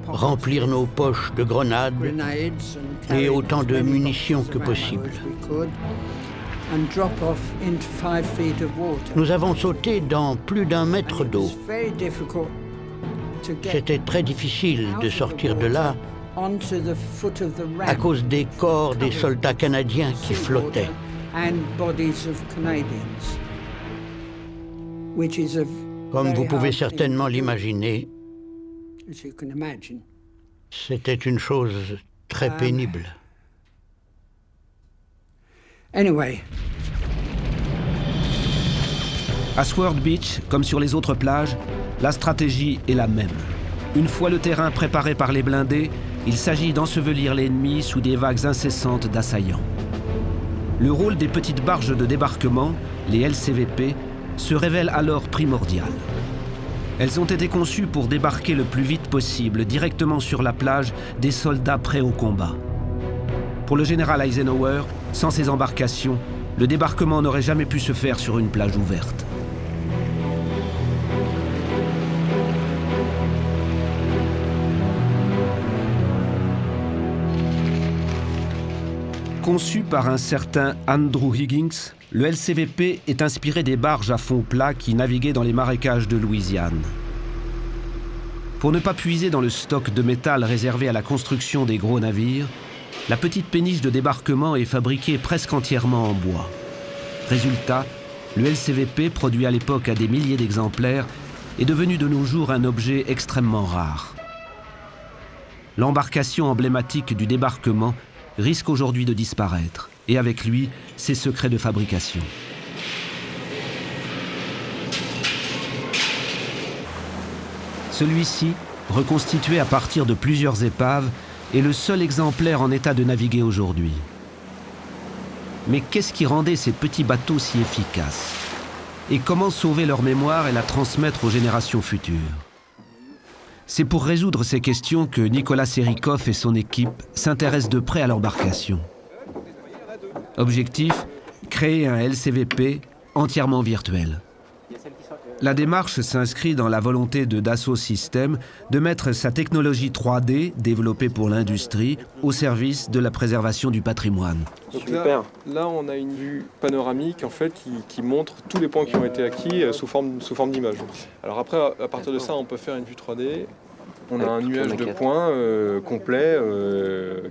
remplir nos poches de grenades et autant de munitions que possible. Nous avons sauté dans plus d'1 mètre d'eau. C'était très difficile de sortir de là à cause des corps des soldats canadiens qui flottaient. Comme vous pouvez certainement l'imaginer, c'était une chose très pénible. À Sword Beach, comme sur les autres plages, la stratégie est la même. Une fois le terrain préparé par les blindés, il s'agit d'ensevelir l'ennemi sous des vagues incessantes d'assaillants. Le rôle des petites barges de débarquement, les LCVP, se révèle alors primordial. Elles ont été conçues pour débarquer le plus vite possible, directement sur la plage, des soldats prêts au combat. Pour le général Eisenhower, sans ces embarcations, le débarquement n'aurait jamais pu se faire sur une plage ouverte. Conçu par un certain Andrew Higgins, le LCVP est inspiré des barges à fond plat qui naviguaient dans les marécages de Louisiane. Pour ne pas puiser dans le stock de métal réservé à la construction des gros navires, la petite péniche de débarquement est fabriquée presque entièrement en bois. Résultat, le LCVP, produit à l'époque à des milliers d'exemplaires, est devenu de nos jours un objet extrêmement rare. L'embarcation emblématique du débarquement risque aujourd'hui de disparaître, et avec lui, ses secrets de fabrication. Celui-ci, reconstitué à partir de plusieurs épaves, est le seul exemplaire en état de naviguer aujourd'hui. Mais qu'est-ce qui rendait ces petits bateaux si efficaces? Et comment sauver leur mémoire et la transmettre aux générations futures? C'est pour résoudre ces questions que Nicolas Serikoff et son équipe s'intéressent de près à l'embarcation. Objectif, créer un LCVP entièrement virtuel. La démarche s'inscrit dans la volonté de Dassault Systèmes de mettre sa technologie 3D, développée pour l'industrie, au service de la préservation du patrimoine. Donc là, on a une vue panoramique en fait, qui montre tous les points qui ont été acquis sous forme d'image. Alors après, à partir de ça, on peut faire une vue 3D. On a un nuage de points complet,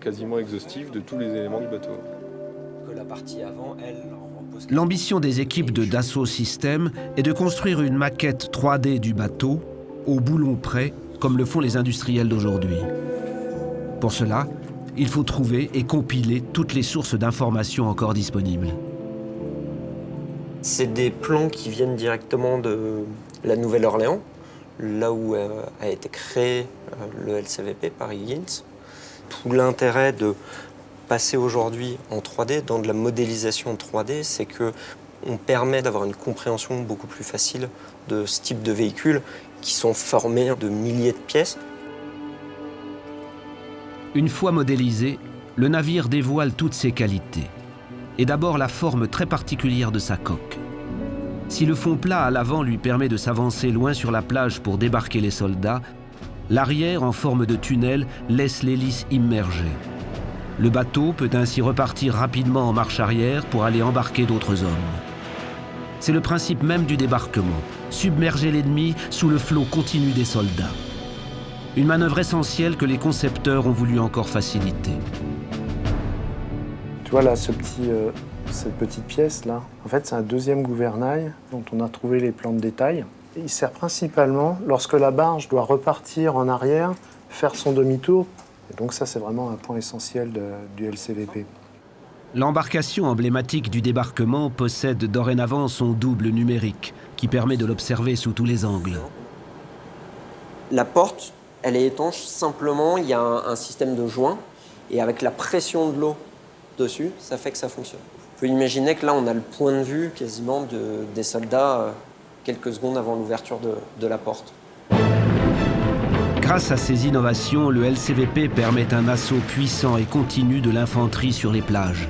quasiment exhaustif de tous les éléments du bateau. Que la partie avant, L'ambition des équipes de Dassault Systèmes est de construire une maquette 3D du bateau, au boulon près, comme le font les industriels d'aujourd'hui. Pour cela, il faut trouver et compiler toutes les sources d'informations encore disponibles. C'est des plans qui viennent directement de la Nouvelle-Orléans, là où a été créé le LCVP par Higgins. Tout l'intérêt de passer aujourd'hui en 3D, dans de la modélisation 3D, c'est qu'on permet d'avoir une compréhension beaucoup plus facile de ce type de véhicules qui sont formés de milliers de pièces. Une fois modélisé, le navire dévoile toutes ses qualités. Et d'abord la forme très particulière de sa coque. Si le fond plat à l'avant lui permet de s'avancer loin sur la plage pour débarquer les soldats, l'arrière, en forme de tunnel, laisse l'hélice immergée. Le bateau peut ainsi repartir rapidement en marche arrière pour aller embarquer d'autres hommes. C'est le principe même du débarquement, submerger l'ennemi sous le flot continu des soldats. Une manœuvre essentielle que les concepteurs ont voulu encore faciliter. Tu vois là, cette petite pièce là, en fait c'est un deuxième gouvernail dont on a trouvé les plans de détail. Et il sert principalement lorsque la barge doit repartir en arrière, faire son demi-tour. Et donc ça, c'est vraiment un point essentiel du LCVP. L'embarcation emblématique du débarquement possède dorénavant son double numérique, qui permet de l'observer sous tous les angles. La porte, elle est étanche, simplement, il y a un système de joint, et avec la pression de l'eau dessus, ça fait que ça fonctionne. On peut imaginer que là, on a le point de vue quasiment des soldats quelques secondes avant l'ouverture de la porte. Grâce à ces innovations, le LCVP permet un assaut puissant et continu de l'infanterie sur les plages.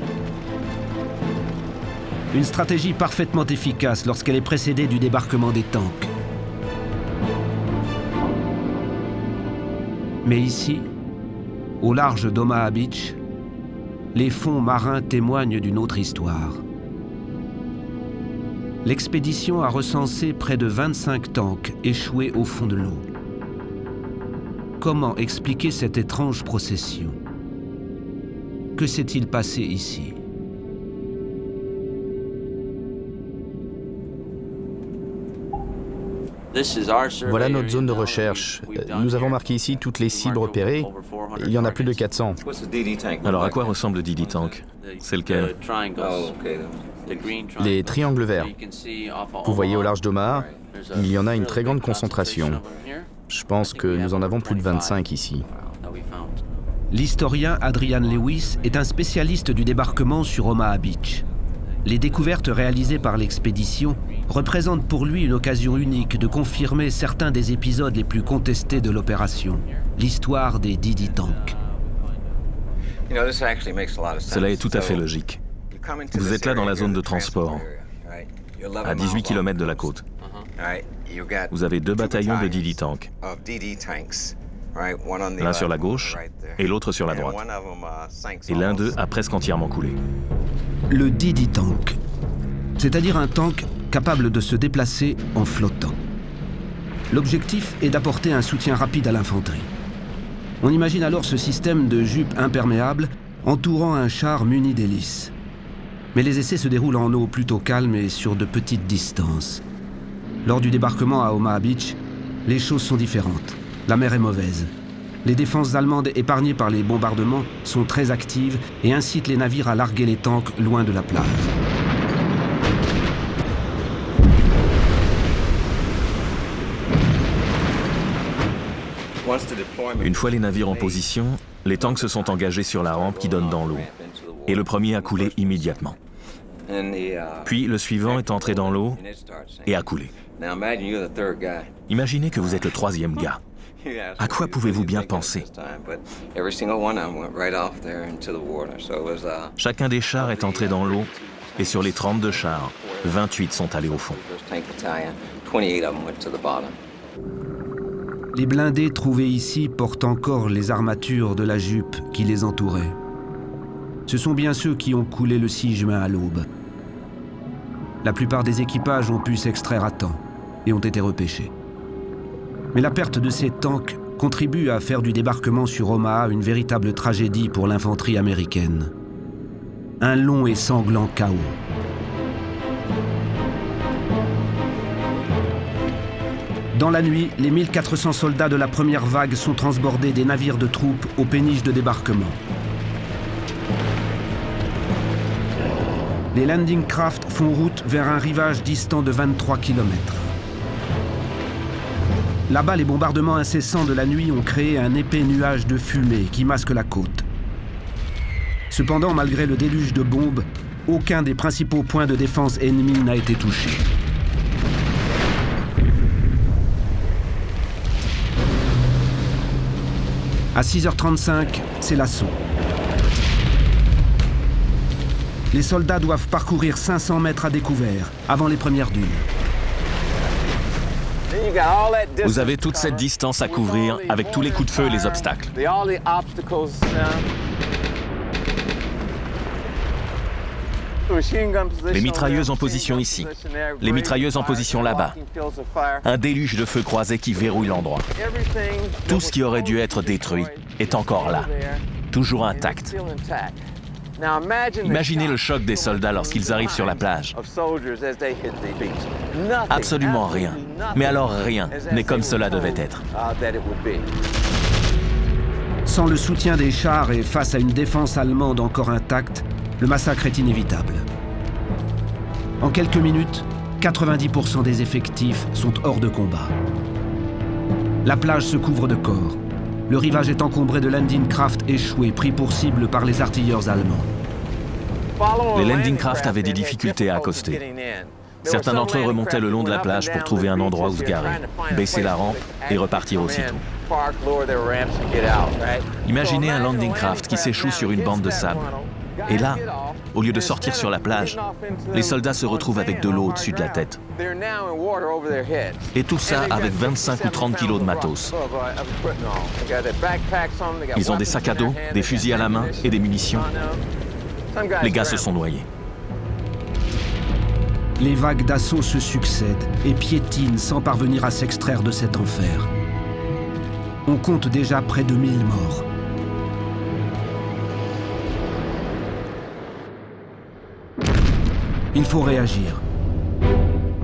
Une stratégie parfaitement efficace lorsqu'elle est précédée du débarquement des tanks. Mais ici, au large d'Omaha Beach, les fonds marins témoignent d'une autre histoire. L'expédition a recensé près de 25 tanks échoués au fond de l'eau. Comment expliquer cette étrange procession? Que s'est-il passé ici? Voilà notre zone de recherche. Nous avons marqué ici toutes les cibles repérées. Il y en a plus de 400. Alors à quoi ressemble le DD Tank? C'est lequel? Les triangles verts. Vous voyez au large d'Omaha, il y en a une très grande concentration. Je pense que nous en avons plus de 25 ici. L'historien Adrian Lewis est un spécialiste du débarquement sur Omaha Beach. Les découvertes réalisées par l'expédition représentent pour lui une occasion unique de confirmer certains des épisodes les plus contestés de l'opération, l'histoire des DD Tanks. Cela est tout à fait logique. Vous êtes là dans la zone de transport, à 18 km de la côte. Vous avez 2 bataillons de DD Tanks, l'un sur la gauche et l'autre sur la droite. Et l'un d'eux a presque entièrement coulé. Le DD Tank, c'est-à-dire un tank capable de se déplacer en flottant. L'objectif est d'apporter un soutien rapide à l'infanterie. On imagine alors ce système de jupe imperméable entourant un char muni d'hélices. Mais les essais se déroulent en eau plutôt calme et sur de petites distances. Lors du débarquement à Omaha Beach, les choses sont différentes. La mer est mauvaise. Les défenses allemandes épargnées par les bombardements sont très actives et incitent les navires à larguer les tanks loin de la plage. Une fois les navires en position, les tanks se sont engagés sur la rampe qui donne dans l'eau. Et le premier a coulé immédiatement. Puis le suivant est entré dans l'eau et a coulé. Imaginez que vous êtes le 3e gars. À quoi pouvez-vous bien penser? Chacun des chars est entré dans l'eau, et sur les 32 chars, 28 sont allés au fond. Les blindés trouvés ici portent encore les armatures de la jupe qui les entourait. Ce sont bien ceux qui ont coulé le 6 juin à l'aube. La plupart des équipages ont pu s'extraire à temps et ont été repêchés. Mais la perte de ces tanks contribue à faire du débarquement sur Omaha une véritable tragédie pour l'infanterie américaine. Un long et sanglant chaos. Dans la nuit, les 1400 soldats de la première vague sont transbordés des navires de troupes aux péniches de débarquement. Les landing craft font route vers un rivage distant de 23 km. Là-bas, les bombardements incessants de la nuit ont créé un épais nuage de fumée qui masque la côte. Cependant, malgré le déluge de bombes, aucun des principaux points de défense ennemis n'a été touché. À 6h35, c'est l'assaut. Les soldats doivent parcourir 500 mètres à découvert, avant les premières dunes. Vous avez toute cette distance à couvrir, avec tous les coups de feu et les obstacles. Les mitrailleuses en position ici, les mitrailleuses en position là-bas. Un déluge de feux croisés qui verrouille l'endroit. Tout ce qui aurait dû être détruit est encore là, toujours intact. Imaginez le choc des soldats lorsqu'ils arrivent sur la plage. Absolument rien. Mais alors rien n'est comme cela devait être. Sans le soutien des chars et face à une défense allemande encore intacte, le massacre est inévitable. En quelques minutes, 90% des effectifs sont hors de combat. La plage se couvre de corps. Le rivage est encombré de landing craft échoués, pris pour cible par les artilleurs allemands. Les landing craft avaient des difficultés à accoster. Certains d'entre eux remontaient le long de la plage pour trouver un endroit où se garer, baisser la rampe et repartir aussitôt. Imaginez un landing craft qui s'échoue sur une bande de sable. Et là, au lieu de sortir sur la plage, les soldats se retrouvent avec de l'eau au-dessus de la tête. Et tout ça avec 25 ou 30 kilos de matos. Ils ont des sacs à dos, des fusils à la main et des munitions. Les gars se sont noyés. Les vagues d'assaut se succèdent et piétinent sans parvenir à s'extraire de cet enfer. On compte déjà près de 1000 morts. Il faut réagir.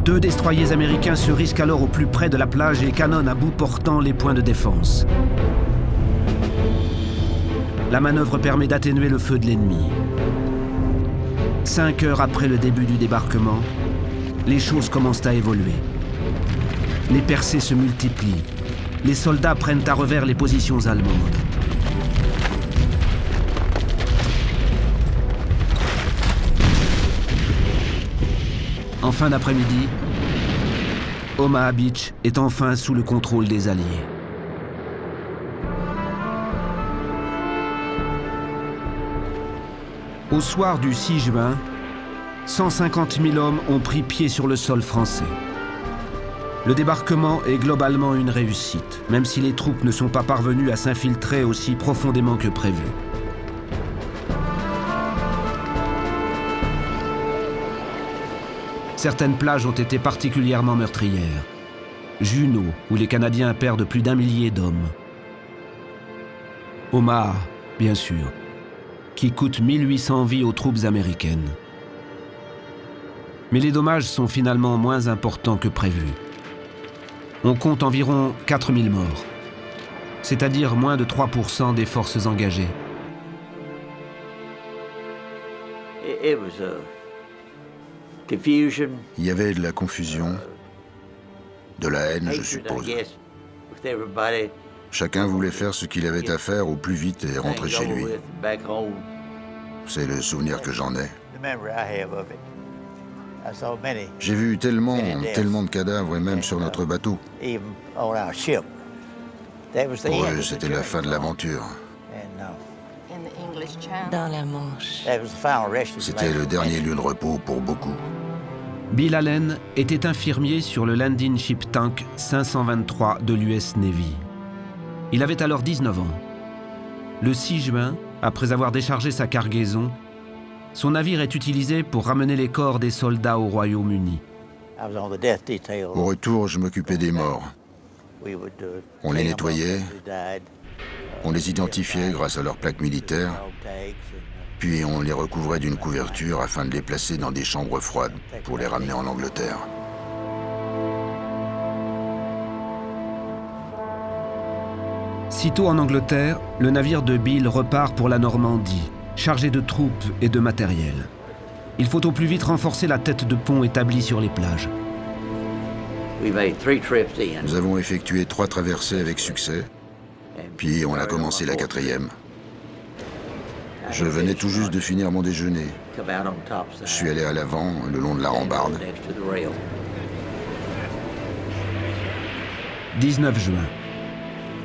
2 destroyers américains se risquent alors au plus près de la plage et canonnent à bout portant les points de défense. La manœuvre permet d'atténuer le feu de l'ennemi. 5 heures après le début du débarquement, les choses commencent à évoluer. Les percées se multiplient. Les soldats prennent à revers les positions allemandes. En fin d'après-midi, Omaha Beach est enfin sous le contrôle des Alliés. Au soir du 6 juin, 150 000 hommes ont pris pied sur le sol français. Le débarquement est globalement une réussite, même si les troupes ne sont pas parvenues à s'infiltrer aussi profondément que prévu. Certaines plages ont été particulièrement meurtrières. Juneau, où les Canadiens perdent plus d'1 millier d'hommes. Omaha, bien sûr, qui coûte 1800 vies aux troupes américaines. Mais les dommages sont finalement moins importants que prévu. On compte environ 4000 morts, c'est-à-dire moins de 3% des forces engagées. Il y avait de la confusion, de la haine, je suppose. Chacun voulait faire ce qu'il avait à faire au plus vite et rentrer chez lui. C'est le souvenir que j'en ai. J'ai vu tellement de cadavres, et même sur notre bateau. Pour eux, c'était la fin de l'aventure. Dans la Manche. C'était le dernier lieu de repos pour beaucoup. Bill Allen était infirmier sur le Landing Ship Tank 523 de l'US Navy. Il avait alors 19 ans. Le 6 juin, après avoir déchargé sa cargaison, son navire est utilisé pour ramener les corps des soldats au Royaume-Uni. Au retour, je m'occupais des morts. On les nettoyait, on les identifiait grâce à leurs plaques militaires, puis on les recouvrait d'une couverture afin de les placer dans des chambres froides pour les ramener en Angleterre. Sitôt en Angleterre, le navire de Bill repart pour la Normandie, chargé de troupes et de matériel. Il faut au plus vite renforcer la tête de pont établie sur les plages. Nous avons effectué 3 traversées avec succès, puis on a commencé la 4e. Je venais tout juste de finir mon déjeuner. Je suis allé à l'avant, le long de la rambarde. 19 juin.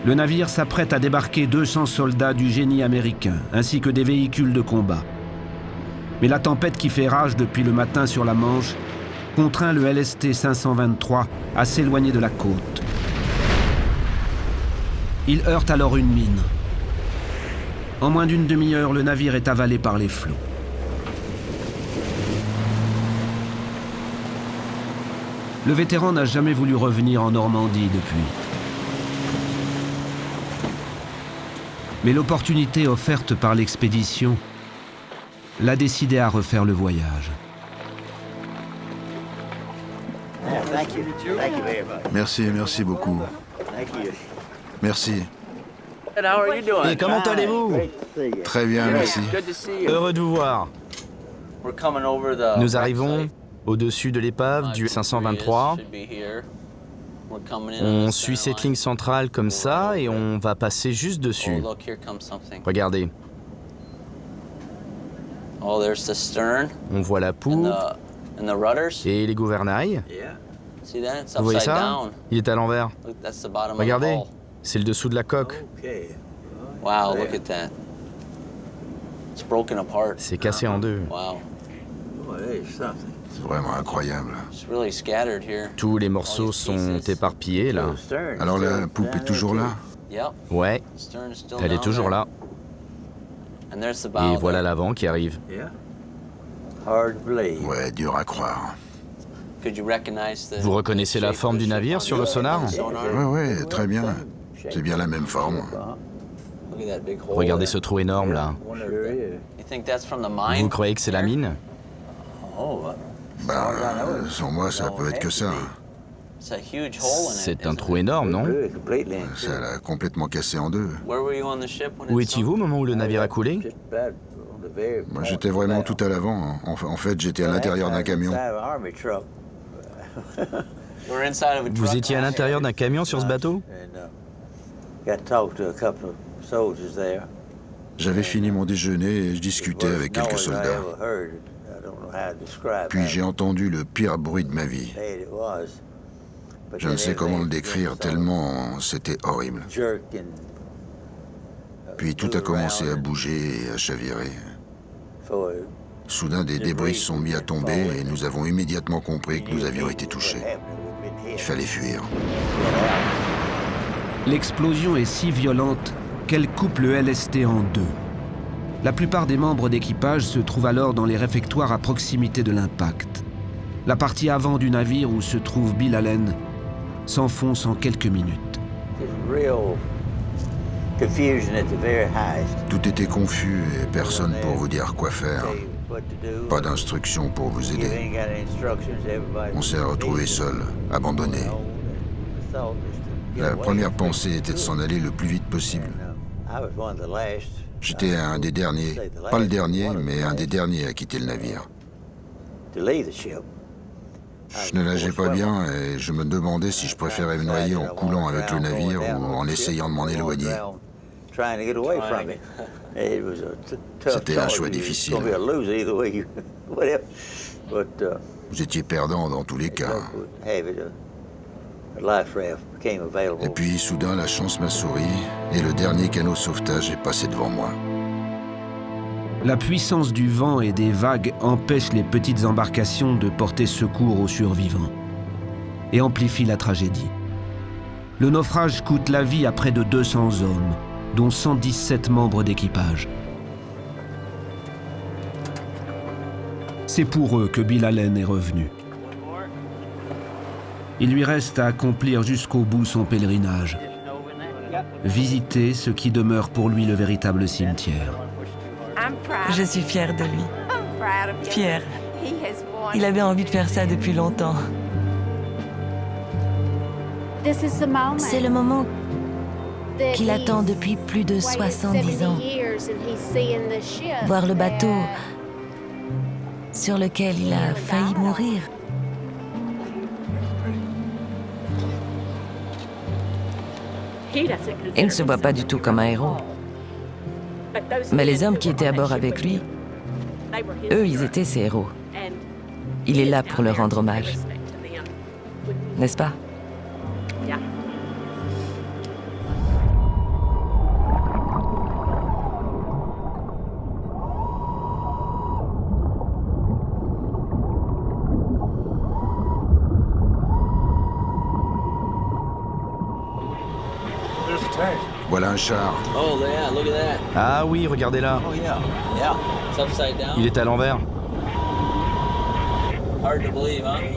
Le navire s'apprête à débarquer 200 soldats du génie américain, ainsi que des véhicules de combat. Mais la tempête qui fait rage depuis le matin sur la Manche contraint le LST 523 à s'éloigner de la côte. Il heurte alors une mine. En moins d'une demi-heure, le navire est avalé par les flots. Le vétéran n'a jamais voulu revenir en Normandie depuis. Mais l'opportunité offerte par l'expédition l'a décidé à refaire le voyage. Merci beaucoup. Merci. Et comment allez-vous? Très bien, merci. Heureux de vous voir. Nous arrivons au-dessus de l'épave du 523. On suit cette ligne centrale comme ça et on va passer juste dessus. Regardez. On voit la poupe et les gouvernails. Vous voyez ça? Il est à l'envers. Regardez, c'est le dessous de la coque. C'est cassé en deux. C'est vraiment incroyable. Tous les morceaux sont éparpillés là. Alors la poupe est toujours là? Ouais, elle est toujours là. Et voilà l'avant qui arrive. Ouais, dur à croire. Vous reconnaissez la forme du navire sur le sonar? Ouais, très bien. C'est bien la même forme. Regardez ce trou énorme là. Vous croyez que c'est la mine? Sans moi, ça peut être que ça. C'est un trou énorme, non? Ça l'a complètement cassé en deux. Où étiez-vous au moment où le navire a coulé? Moi, j'étais vraiment tout à l'avant. En fait, j'étais à l'intérieur d'un camion. Vous étiez à l'intérieur d'un camion sur ce bateau? J'avais fini mon déjeuner et je discutais avec quelques soldats. Puis j'ai entendu le pire bruit de ma vie. Je ne sais comment le décrire tellement c'était horrible. Puis tout a commencé à bouger et à chavirer. Soudain, des débris se sont mis à tomber et nous avons immédiatement compris que nous avions été touchés. Il fallait fuir. L'explosion est si violente qu'elle coupe le LST en deux. La plupart des membres d'équipage se trouvent alors dans les réfectoires à proximité de l'impact. La partie avant du navire où se trouve Bill Allen s'enfonce en quelques minutes. Tout était confus et personne pour vous dire quoi faire. Pas d'instructions pour vous aider. On s'est retrouvés seuls, abandonnés. La première pensée était de s'en aller le plus vite possible. J'étais un des derniers, pas le dernier, mais un des derniers à quitter le navire. Je ne nageais pas bien et je me demandais si je préférais me noyer en coulant avec le navire ou en essayant de m'en éloigner. C'était un choix difficile. Vous étiez perdant dans tous les cas. Et puis, soudain, la chance m'a souri et le dernier canot de sauvetage est passé devant moi. La puissance du vent et des vagues empêche les petites embarcations de porter secours aux survivants et amplifie la tragédie. Le naufrage coûte la vie à près de 200 hommes, dont 117 membres d'équipage. C'est pour eux que Bill Allen est revenu. Il lui reste à accomplir jusqu'au bout son pèlerinage, visiter ce qui demeure pour lui le véritable cimetière. Je suis fière de lui. Fière. Il avait envie de faire ça depuis longtemps. C'est le moment qu'il attend depuis plus de 70 ans. Voir le bateau sur lequel il a failli mourir. Il ne se voit pas du tout comme un héros. Mais les hommes qui étaient à bord avec lui, eux, ils étaient ses héros. Il est là pour leur rendre hommage. N'est-ce pas? Voilà un char. Ah oui, regardez là. Il est à l'envers.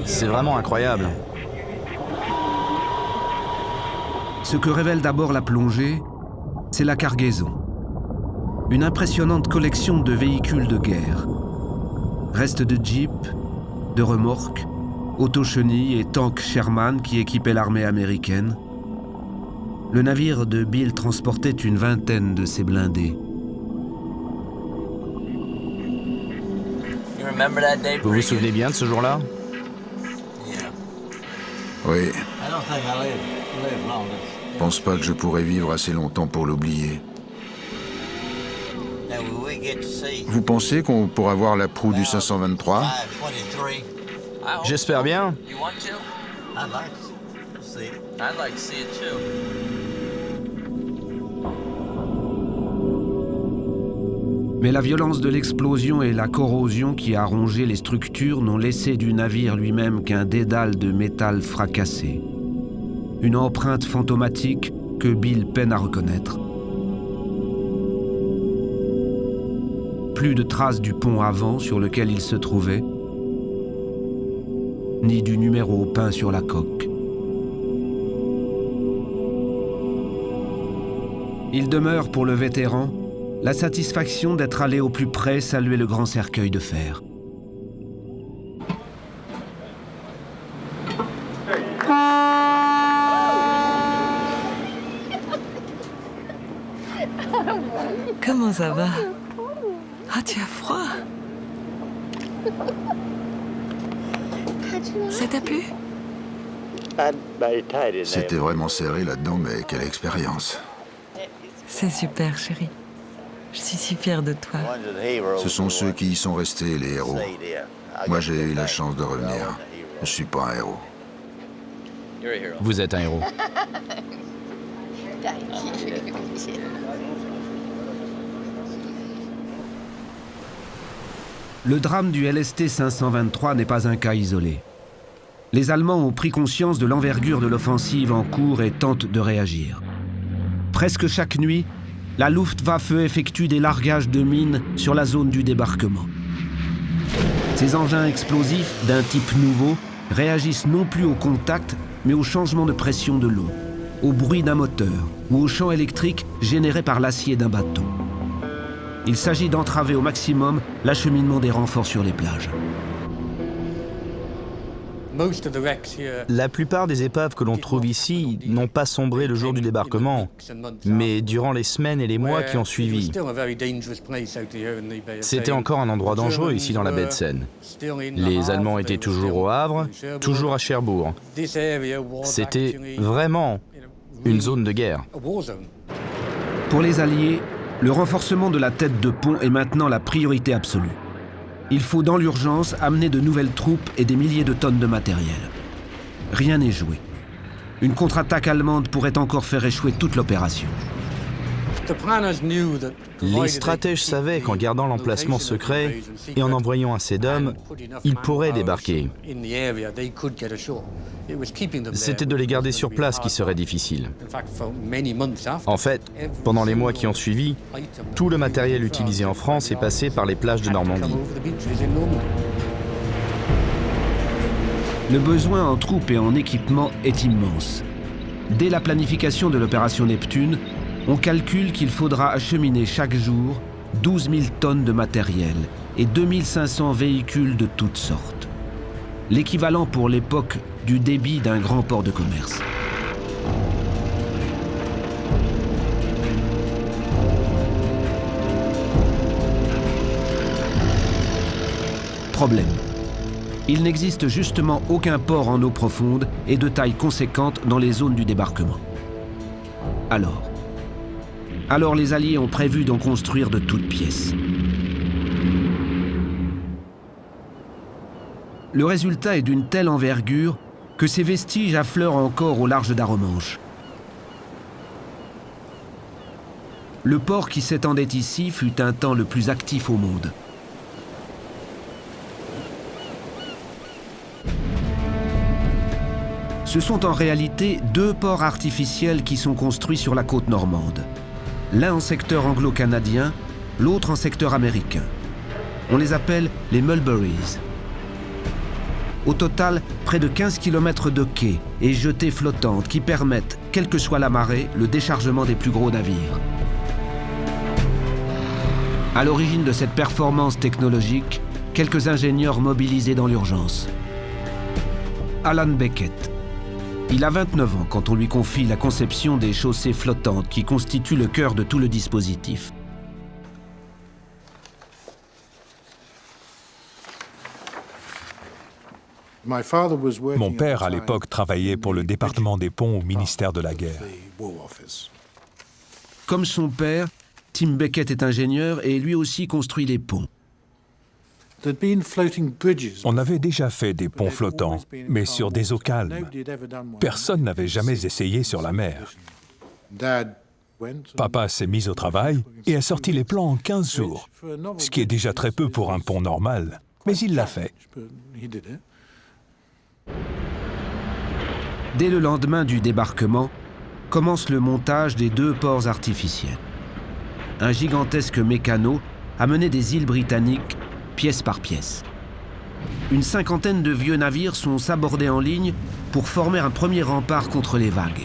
C'est vraiment incroyable. Ce que révèle d'abord la plongée, c'est la cargaison. Une impressionnante collection de véhicules de guerre. Restes de jeeps, de remorques, autochenilles et tanks Sherman qui équipaient l'armée américaine. Le navire de Bill transportait une vingtaine de ces blindés. Vous vous souvenez bien de ce jour-là? Oui. Je pense pas que je pourrais vivre assez longtemps pour l'oublier. Vous pensez qu'on pourra voir la proue du 523? J'espère bien. Mais la violence de l'explosion et la corrosion qui a rongé les structures n'ont laissé du navire lui-même qu'un dédale de métal fracassé. Une empreinte fantomatique que Bill peine à reconnaître. Plus de traces du pont avant sur lequel il se trouvait, ni du numéro peint sur la coque. Il demeure pour le vétéran la satisfaction d'être allé au plus près saluer le grand cercueil de fer. Comment ça va? Ah, tu as froid? Ça t'a plu? C'était vraiment serré là-dedans, mais quelle expérience. C'est super, chérie. Je suis si fière de toi. Ce sont ceux qui y sont restés, les héros. Moi, j'ai eu la chance de revenir. Je suis pas un héros. Vous êtes un héros. Le drame du LST 523 n'est pas un cas isolé. Les Allemands ont pris conscience de l'envergure de l'offensive en cours et tentent de réagir. Presque chaque nuit, la Luftwaffe effectue des largages de mines sur la zone du débarquement. Ces engins explosifs, d'un type nouveau, réagissent non plus au contact, mais au changement de pression de l'eau, au bruit d'un moteur ou au champ électrique généré par l'acier d'un bâton. Il s'agit d'entraver au maximum l'acheminement des renforts sur les plages. La plupart des épaves que l'on trouve ici n'ont pas sombré le jour du débarquement, mais durant les semaines et les mois qui ont suivi. C'était encore un endroit dangereux ici dans la baie de Seine. Les Allemands étaient toujours au Havre, toujours à Cherbourg. C'était vraiment une zone de guerre. Pour les Alliés, le renforcement de la tête de pont est maintenant la priorité absolue. Il faut dans l'urgence amener de nouvelles troupes et des milliers de tonnes de matériel. Rien n'est joué. Une contre-attaque allemande pourrait encore faire échouer toute l'opération. Les stratèges savaient qu'en gardant l'emplacement secret et en envoyant assez d'hommes, ils pourraient débarquer. C'était de les garder sur place qui serait difficile. En fait, pendant les mois qui ont suivi, tout le matériel utilisé en France est passé par les plages de Normandie. Le besoin en troupes et en équipement est immense. Dès la planification de l'opération Neptune, on calcule qu'il faudra acheminer chaque jour 12 000 tonnes de matériel et 2500 véhicules de toutes sortes. L'équivalent pour l'époque du débit d'un grand port de commerce. Problème. Il n'existe justement aucun port en eau profonde et de taille conséquente dans les zones du débarquement. Alors les Alliés ont prévu d'en construire de toutes pièces. Le résultat est d'une telle envergure que ces vestiges affleurent encore au large d'Arromanches. Le port qui s'étendait ici fut un temps le plus actif au monde. Ce sont en réalité deux ports artificiels qui sont construits sur la côte normande. L'un en secteur anglo-canadien, l'autre en secteur américain. On les appelle les Mulberries. Au total, près de 15 km de quais et jetées flottantes qui permettent, quelle que soit la marée, le déchargement des plus gros navires. À l'origine de cette performance technologique, quelques ingénieurs mobilisés dans l'urgence. Alan Beckett. Il a 29 ans quand on lui confie la conception des chaussées flottantes qui constituent le cœur de tout le dispositif. Mon père, à l'époque, travaillait pour le département des ponts au ministère de la Guerre. Comme son père, Tim Beckett est ingénieur et lui aussi construit les ponts. On avait déjà fait des ponts flottants, mais sur des eaux calmes. Personne n'avait jamais essayé sur la mer. Papa s'est mis au travail et a sorti les plans en 15 jours, ce qui est déjà très peu pour un pont normal, mais il l'a fait. Dès le lendemain du débarquement, commence le montage des deux ports artificiels. Un gigantesque mécano a mené des îles britanniques pièce par pièce. Une cinquantaine de vieux navires sont sabordés en ligne pour former un premier rempart contre les vagues.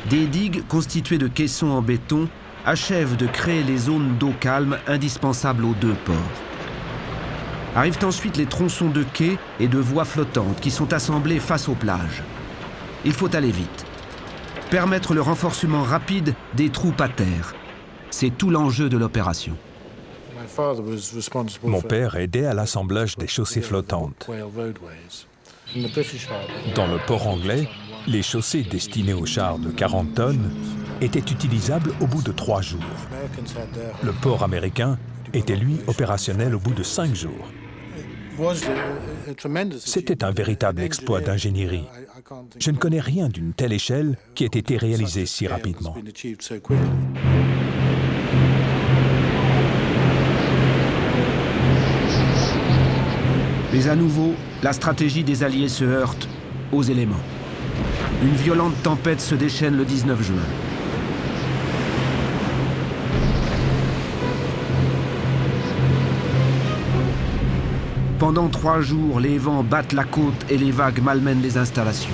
Des digues constituées de caissons en béton achèvent de créer les zones d'eau calme indispensables aux deux ports. Arrivent ensuite les tronçons de quais et de voies flottantes qui sont assemblés face aux plages. Il faut aller vite. Permettre le renforcement rapide des troupes à terre. C'est tout l'enjeu de l'opération. Mon père aidait à l'assemblage des chaussées flottantes. Dans le port anglais, les chaussées destinées aux chars de 40 tonnes étaient utilisables au bout de 3 jours. Le port américain était, lui, opérationnel au bout de 5 jours. C'était un véritable exploit d'ingénierie. Je ne connais rien d'une telle échelle qui ait été réalisée si rapidement. Mais à nouveau, la stratégie des Alliés se heurte aux éléments. Une violente tempête se déchaîne le 19 juin. Pendant 3 jours, les vents battent la côte et les vagues malmènent les installations.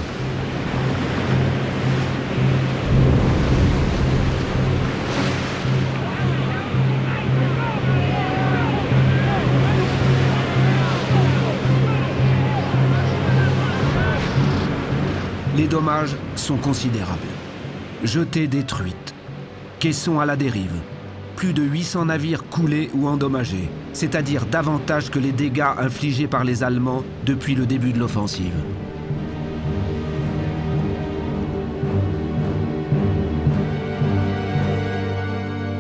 Les dommages sont considérables. Jetées détruites, caissons à la dérive, plus de 800 navires coulés ou endommagés, c'est-à-dire davantage que les dégâts infligés par les Allemands depuis le début de l'offensive.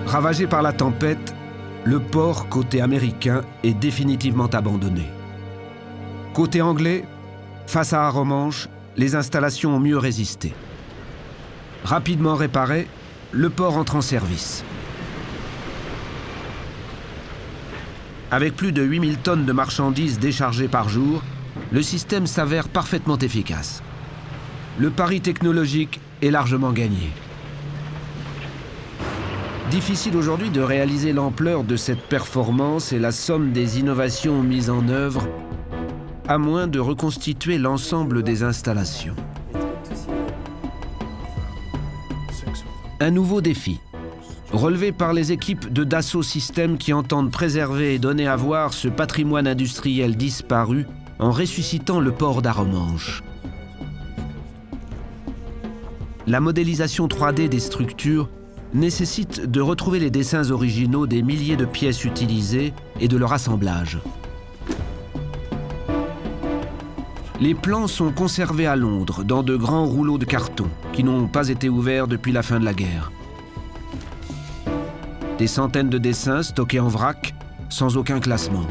Ravagé par la tempête, le port côté américain est définitivement abandonné. Côté anglais, face à Arromanches, les installations ont mieux résisté. Rapidement réparé, le port entre en service. Avec plus de 8000 tonnes de marchandises déchargées par jour, le système s'avère parfaitement efficace. Le pari technologique est largement gagné. Difficile aujourd'hui de réaliser l'ampleur de cette performance et la somme des innovations mises en œuvre, à moins de reconstituer l'ensemble des installations. Un nouveau défi, relevé par les équipes de Dassault Systèmes qui entendent préserver et donner à voir ce patrimoine industriel disparu en ressuscitant le port d'Arromanches. La modélisation 3D des structures nécessite de retrouver les dessins originaux des milliers de pièces utilisées et de leur assemblage. Les plans sont conservés à Londres dans de grands rouleaux de carton qui n'ont pas été ouverts depuis la fin de la guerre. Des centaines de dessins stockés en vrac, sans aucun classement.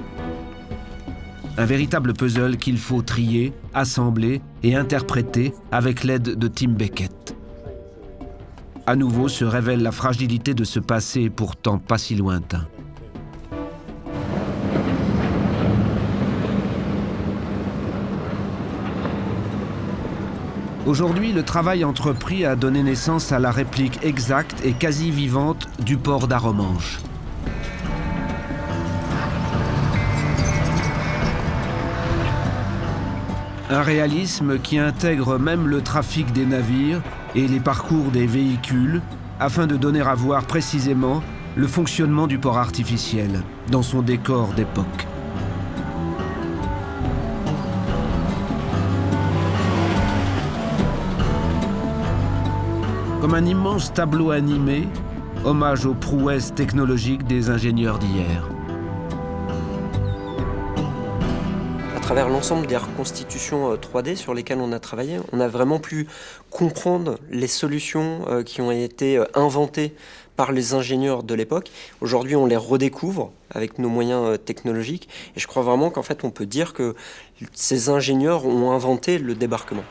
Un véritable puzzle qu'il faut trier, assembler et interpréter avec l'aide de Tim Beckett. À nouveau se révèle la fragilité de ce passé pourtant pas si lointain. Aujourd'hui, le travail entrepris a donné naissance à la réplique exacte et quasi vivante du port d'Arromanches. Un réalisme qui intègre même le trafic des navires et les parcours des véhicules afin de donner à voir précisément le fonctionnement du port artificiel dans son décor d'époque. Comme un immense tableau animé, hommage aux prouesses technologiques des ingénieurs d'hier. À travers l'ensemble des reconstitutions 3D sur lesquelles on a travaillé, on a vraiment pu comprendre les solutions qui ont été inventées par les ingénieurs de l'époque. Aujourd'hui, on les redécouvre avec nos moyens technologiques. Et je crois vraiment qu'en fait, on peut dire que ces ingénieurs ont inventé le débarquement.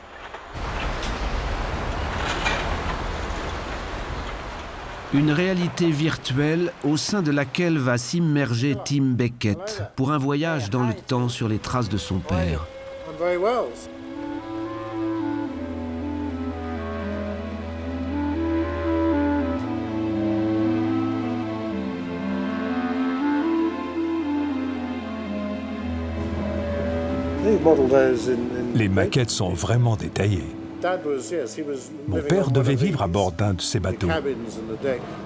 Une réalité virtuelle au sein de laquelle va s'immerger Tim Beckett pour un voyage dans le temps sur les traces de son père. Les maquettes sont vraiment détaillées. Mon père devait vivre à bord d'un de ces bateaux.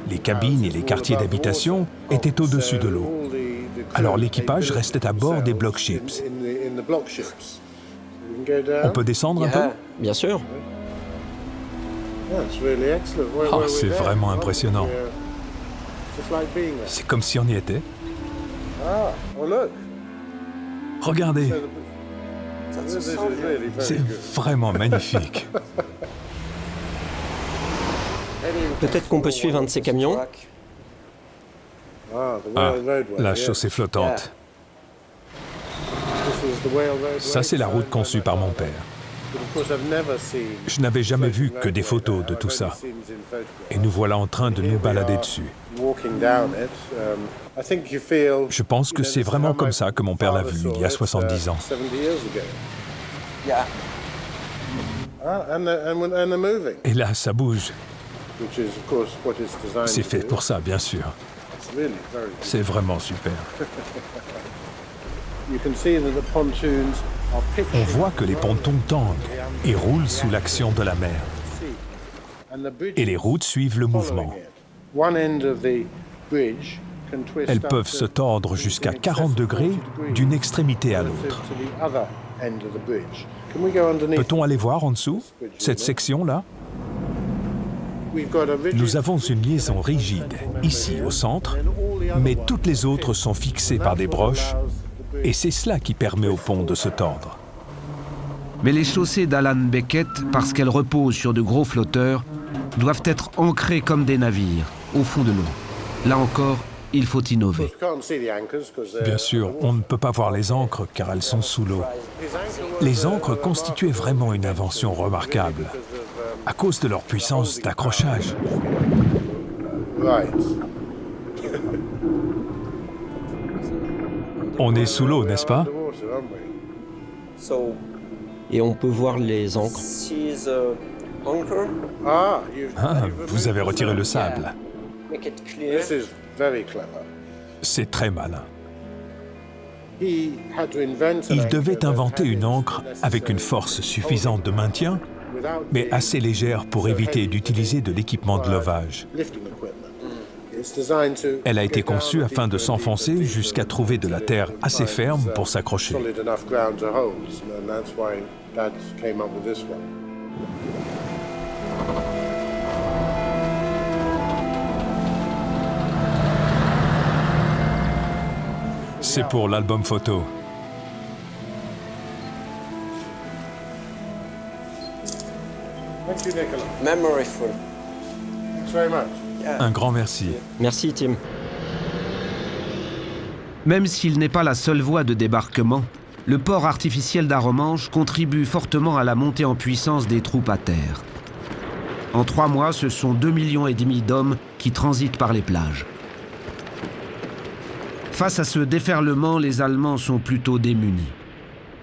Les cabines et les quartiers d'habitation étaient au-dessus de l'eau. Alors l'équipage restait à bord des block ships. On peut descendre un peu? Bien sûr. Oh, c'est vraiment impressionnant. C'est comme si on y était. Regardez. C'est vraiment magnifique. Peut-être qu'on peut suivre un de ces camions. Ah, la chaussée flottante. Ça, c'est la route conçue par mon père. Je n'avais jamais vu que des photos de tout ça. Et nous voilà en train de nous balader dessus. Je pense que c'est vraiment comme ça que mon père l'a vu il y a 70 ans. Et là, ça bouge. C'est fait pour ça, bien sûr. C'est vraiment super. On voit que les pontons tanguent et roulent sous l'action de la mer. Et les routes suivent le mouvement. Elles peuvent se tordre jusqu'à 40 degrés d'une extrémité à l'autre. Peut-on aller voir en dessous, cette section-là? Nous avons une liaison rigide, ici au centre, mais toutes les autres sont fixées par des broches, et c'est cela qui permet au pont de se tordre. Mais les chaussées d'Alan Beckett, parce qu'elles reposent sur de gros flotteurs, doivent être ancrées comme des navires, au fond de l'eau. Là encore, il faut innover. Bien sûr, on ne peut pas voir les ancres car elles sont sous l'eau. Les ancres constituaient vraiment une invention remarquable à cause de leur puissance d'accrochage. On est sous l'eau, n'est-ce pas? Et on peut voir les ancres. Ah, vous avez retiré le sable. C'est très malin. Il devait inventer une ancre avec une force suffisante de maintien, mais assez légère pour éviter d'utiliser de l'équipement de levage. Elle a été conçue afin de s'enfoncer jusqu'à trouver de la terre assez ferme pour s'accrocher. C'est pour l'album photo. Un grand merci. Merci, Tim. Même s'il n'est pas la seule voie de débarquement, le port artificiel d'Arromanches contribue fortement à la montée en puissance des troupes à terre. En 3 mois, ce sont 2,5 millions d'hommes qui transitent par les plages. Face à ce déferlement, les Allemands sont plutôt démunis.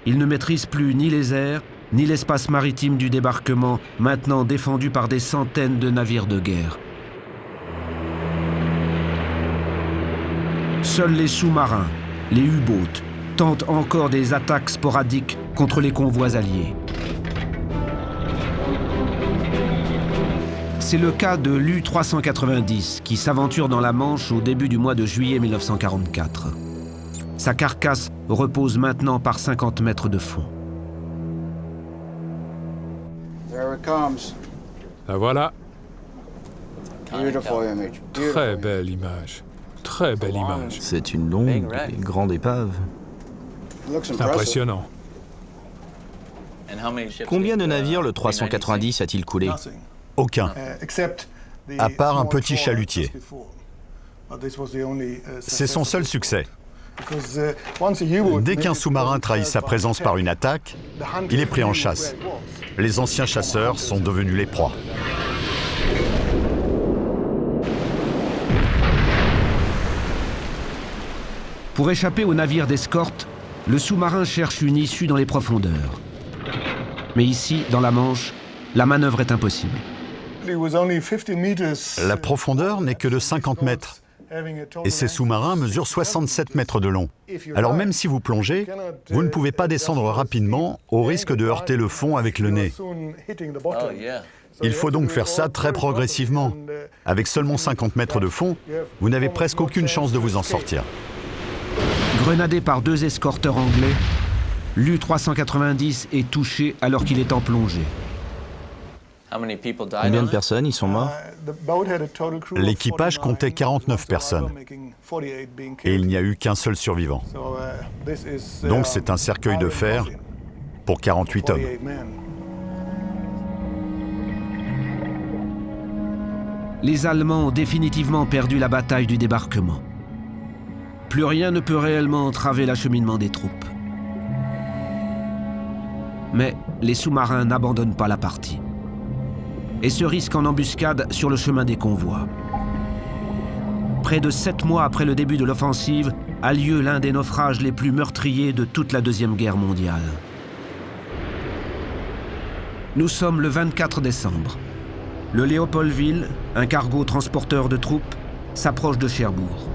Ils ne maîtrisent plus ni les airs, ni l'espace maritime du débarquement, maintenant défendu par des centaines de navires de guerre. Seuls les sous-marins, les U-boats, tentent encore des attaques sporadiques contre les convois alliés. C'est le cas de l'U-390 qui s'aventure dans la Manche au début du mois de juillet 1944. Sa carcasse repose maintenant par 50 mètres de fond. La voilà. Très belle image. Très belle image. C'est une longue et grande épave. Impressionnant. Combien de navires le 390 a-t-il coulé? Aucun, à part un petit chalutier. C'est son seul succès. Dès qu'un sous-marin trahit sa présence par une attaque, il est pris en chasse. Les anciens chasseurs sont devenus les proies. Pour échapper aux navires d'escorte, le sous-marin cherche une issue dans les profondeurs. Mais ici, dans la Manche, la manœuvre est impossible. La profondeur n'est que de 50 mètres. Et ces sous-marins mesurent 67 mètres de long. Alors même si vous plongez, vous ne pouvez pas descendre rapidement au risque de heurter le fond avec le nez. Il faut donc faire ça très progressivement. Avec seulement 50 mètres de fond, vous n'avez presque aucune chance de vous en sortir. Grenadé par 2 escorteurs anglais, l'U-390 est touché alors qu'il est en plongée. Combien de personnes y sont morts? L'équipage comptait 49 personnes. Et il n'y a eu qu'un seul survivant. Donc c'est un cercueil de fer pour 48 hommes. Les Allemands ont définitivement perdu la bataille du débarquement. Plus rien ne peut réellement entraver l'acheminement des troupes. Mais les sous-marins n'abandonnent pas la partie et se risquent en embuscade sur le chemin des convois. Près de 7 mois après le début de l'offensive, a lieu l'un des naufrages les plus meurtriers de toute la Deuxième Guerre mondiale. Nous sommes le 24 décembre. Le Léopoldville, un cargo transporteur de troupes, s'approche de Cherbourg.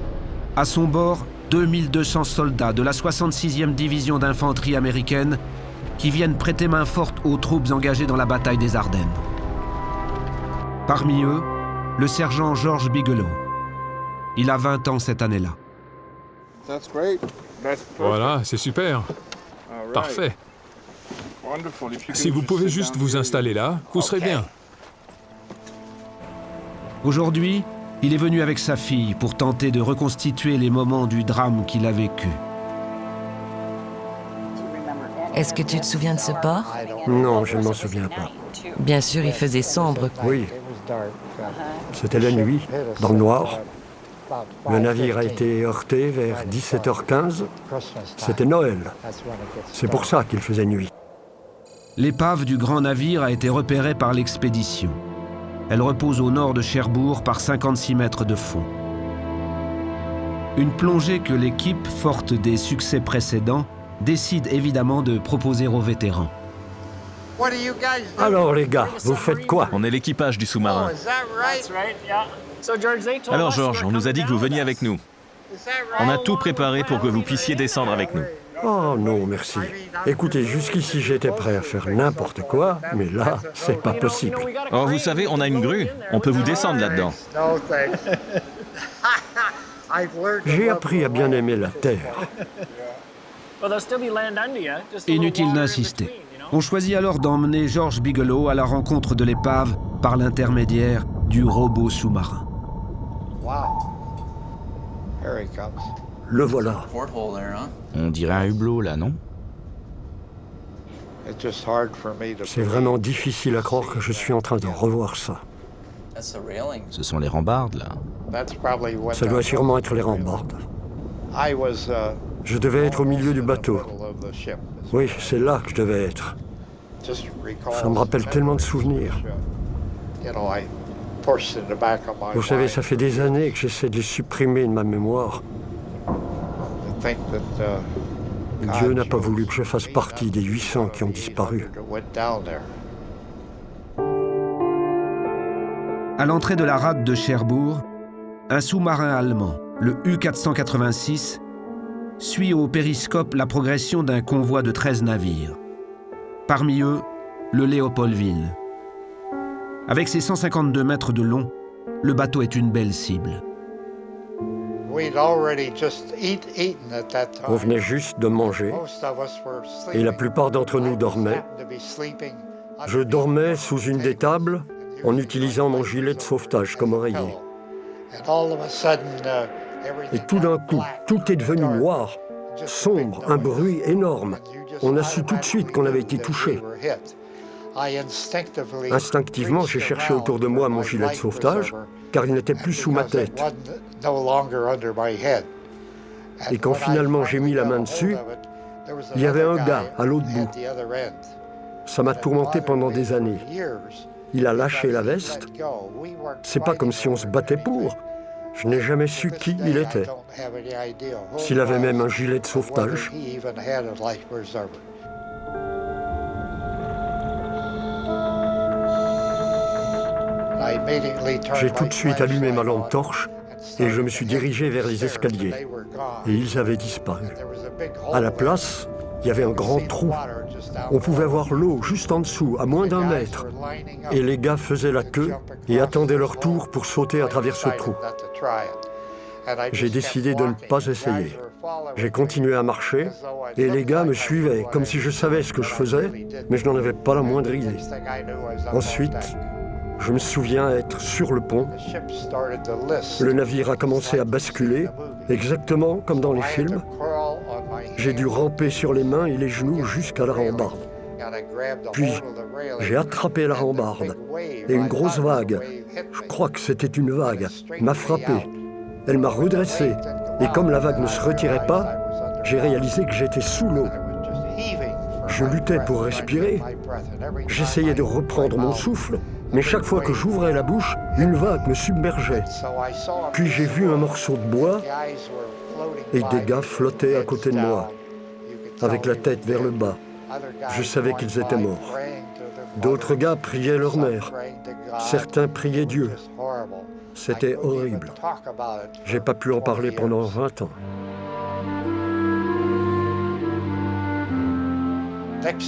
À son bord, 2200 soldats de la 66e division d'infanterie américaine qui viennent prêter main forte aux troupes engagées dans la bataille des Ardennes. Parmi eux, le sergent George Bigelow. Il a 20 ans cette année-là. Voilà, c'est super. Parfait. Si vous pouvez juste vous installer là, vous serez bien. Aujourd'hui, il est venu avec sa fille pour tenter de reconstituer les moments du drame qu'il a vécu. Est-ce que tu te souviens de ce port? Non, je ne m'en souviens pas. Bien sûr, il faisait sombre. Oui. C'était la nuit, dans le noir. Le navire a été heurté vers 17h15. C'était Noël. C'est pour ça qu'il faisait nuit. L'épave du grand navire a été repérée par l'expédition. Elle repose au nord de Cherbourg par 56 mètres de fond. Une plongée que l'équipe, forte des succès précédents, décide évidemment de proposer aux vétérans. Alors les gars, vous faites quoi? On est l'équipage du sous-marin. Alors George, on nous a dit que vous veniez avec nous. On a tout préparé pour que vous puissiez descendre avec nous. Oh non, merci. Écoutez, jusqu'ici j'étais prêt à faire n'importe quoi, mais là, c'est pas possible. Oh, vous savez, on a une grue. On peut vous descendre là-dedans. J'ai appris à bien aimer la terre. Inutile d'insister. On choisit alors d'emmener George Bigelow à la rencontre de l'épave par l'intermédiaire du robot sous-marin. Le voilà. On dirait un hublot, là, non? C'est vraiment difficile à croire que je suis en train de revoir ça. Ce sont les rambardes, là. Ça doit sûrement être les rambardes. Je devais être au milieu du bateau. Oui, c'est là que je devais être. Ça me rappelle tellement de souvenirs. Vous savez, ça fait des années que j'essaie de les supprimer de ma mémoire. Dieu n'a pas voulu que je fasse partie des 800 qui ont disparu. À l'entrée de la rade de Cherbourg, un sous-marin allemand, le U-486, suit au périscope la progression d'un convoi de 13 navires. Parmi eux, le Léopoldville. Avec ses 152 mètres de long, le bateau est une belle cible. On venait juste de manger et la plupart d'entre nous dormaient. Je dormais sous une des tables en utilisant mon gilet de sauvetage comme oreiller. Et tout d'un coup, tout est devenu noir, sombre, un bruit énorme. On a su tout de suite qu'on avait été touché. Instinctivement, j'ai cherché autour de moi mon gilet de sauvetage, car il n'était plus sous ma tête. Et quand finalement j'ai mis la main dessus, il y avait un gars à l'autre bout. Ça m'a tourmenté pendant des années. Il a lâché la veste. C'est pas comme si on se battait pour. Je n'ai jamais su qui il était. S'il avait même un gilet de sauvetage. J'ai tout de suite allumé ma lampe torche et je me suis dirigé vers les escaliers. Et ils avaient disparu. À la place, il y avait un grand trou. On pouvait voir l'eau juste en dessous, à moins d'1 mètre. Et les gars faisaient la queue et attendaient leur tour pour sauter à travers ce trou. J'ai décidé de ne pas essayer. J'ai continué à marcher et les gars me suivaient, comme si je savais ce que je faisais, mais je n'en avais pas la moindre idée. Ensuite, je me souviens être sur le pont. Le navire a commencé à basculer, exactement comme dans les films. J'ai dû ramper sur les mains et les genoux jusqu'à la rambarde. Puis, j'ai attrapé la rambarde et une grosse vague, je crois que c'était une vague, m'a frappé. Elle m'a redressé et comme la vague ne se retirait pas, j'ai réalisé que j'étais sous l'eau. Je luttais pour respirer. J'essayais de reprendre mon souffle, mais chaque fois que j'ouvrais la bouche, une vague me submergeait. Puis j'ai vu un morceau de bois et des gars flottaient à côté de moi, avec la tête vers le bas. Je savais qu'ils étaient morts. D'autres gars priaient leur mère. Certains priaient Dieu. C'était horrible. J'ai pas pu en parler pendant 20 ans.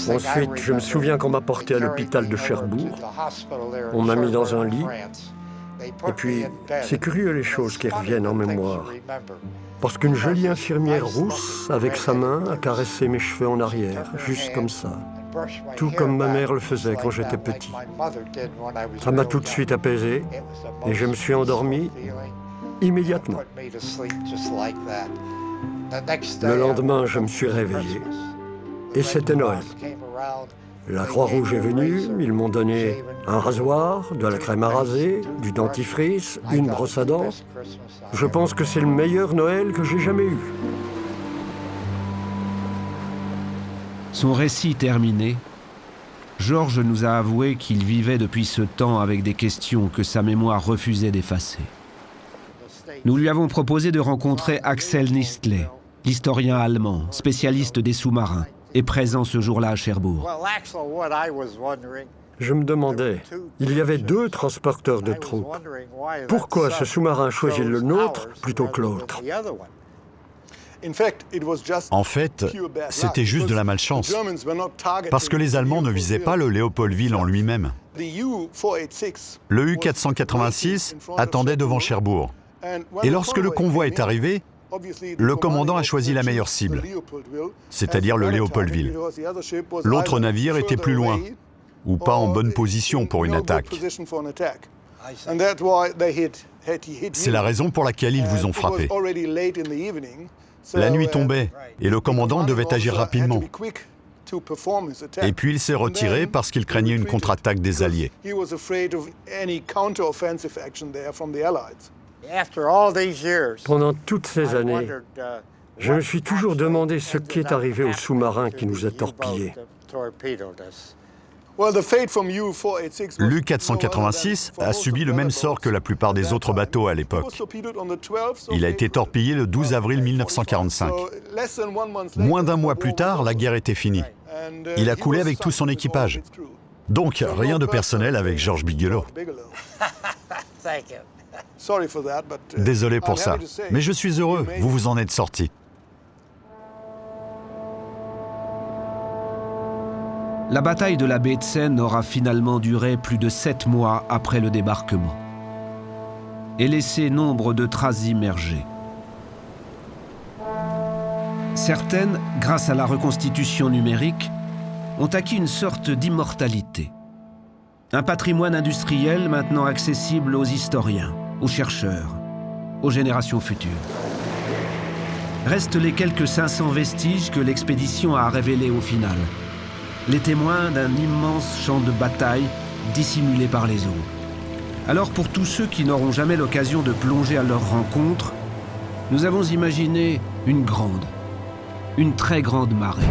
Ensuite, je me souviens qu'on m'a porté à l'hôpital de Cherbourg. On m'a mis dans un lit. Et puis, c'est curieux les choses qui reviennent en mémoire. Parce qu'une jolie infirmière rousse, avec sa main, a caressé mes cheveux en arrière, juste comme ça. Tout comme ma mère le faisait quand j'étais petit. Ça m'a tout de suite apaisé et je me suis endormi immédiatement. Le lendemain, je me suis réveillé et c'était Noël. La Croix-Rouge est venue, ils m'ont donné un rasoir, de la crème à raser, du dentifrice, une brosse à dents. Je pense que c'est le meilleur Noël que j'ai jamais eu. Son récit terminé, Georges nous a avoué qu'il vivait depuis ce temps avec des questions que sa mémoire refusait d'effacer. Nous lui avons proposé de rencontrer Axel Nistlé, l'historien allemand, spécialiste des sous-marins, et présent ce jour-là à Cherbourg. Je me demandais, il y avait 2 transporteurs de troupes. Pourquoi ce sous-marin choisit le nôtre plutôt que l'autre? En fait, c'était juste de la malchance, parce que les Allemands ne visaient pas le Léopoldville en lui-même. Le U-486 attendait devant Cherbourg. Et lorsque le convoi est arrivé, le commandant a choisi la meilleure cible, c'est-à-dire le Léopoldville. L'autre navire était plus loin, ou pas en bonne position pour une attaque. C'est la raison pour laquelle ils vous ont frappé. La nuit tombait, et le commandant devait agir rapidement. Et puis il s'est retiré parce qu'il craignait une contre-attaque des Alliés. Pendant toutes ces années, je me suis toujours demandé ce qui est arrivé au sous-marin qui nous a torpillés. L'U-486 a subi le même sort que la plupart des autres bateaux à l'époque. Il a été torpillé le 12 avril 1945. Moins d'un mois plus tard, la guerre était finie. Il a coulé avec tout son équipage. Donc, rien de personnel avec George Bigelow. Désolé pour ça, mais je suis heureux, vous vous en êtes sortis. La bataille de la baie de Seine aura finalement duré plus de 7 mois après le débarquement et laissé nombre de traces immergées. Certaines, grâce à la reconstitution numérique, ont acquis une sorte d'immortalité. Un patrimoine industriel maintenant accessible aux historiens, aux chercheurs, aux générations futures. Restent les quelques 500 vestiges que l'expédition a révélés au final. Les témoins d'un immense champ de bataille dissimulé par les eaux. Alors pour tous ceux qui n'auront jamais l'occasion de plonger à leur rencontre, nous avons imaginé une très grande marée.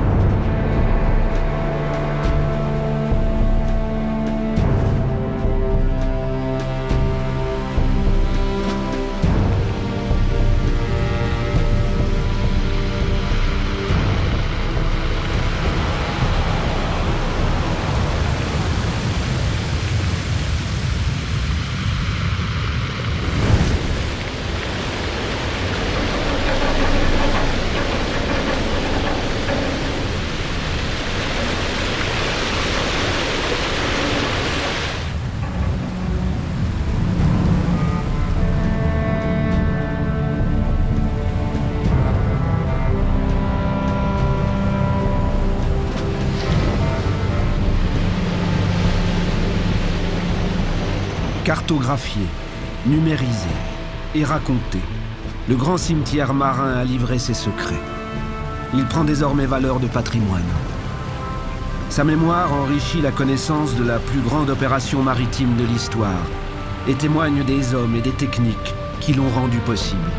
Cartographié, numérisé et raconté, le grand cimetière marin a livré ses secrets. Il prend désormais valeur de patrimoine. Sa mémoire enrichit la connaissance de la plus grande opération maritime de l'histoire et témoigne des hommes et des techniques qui l'ont rendu possible.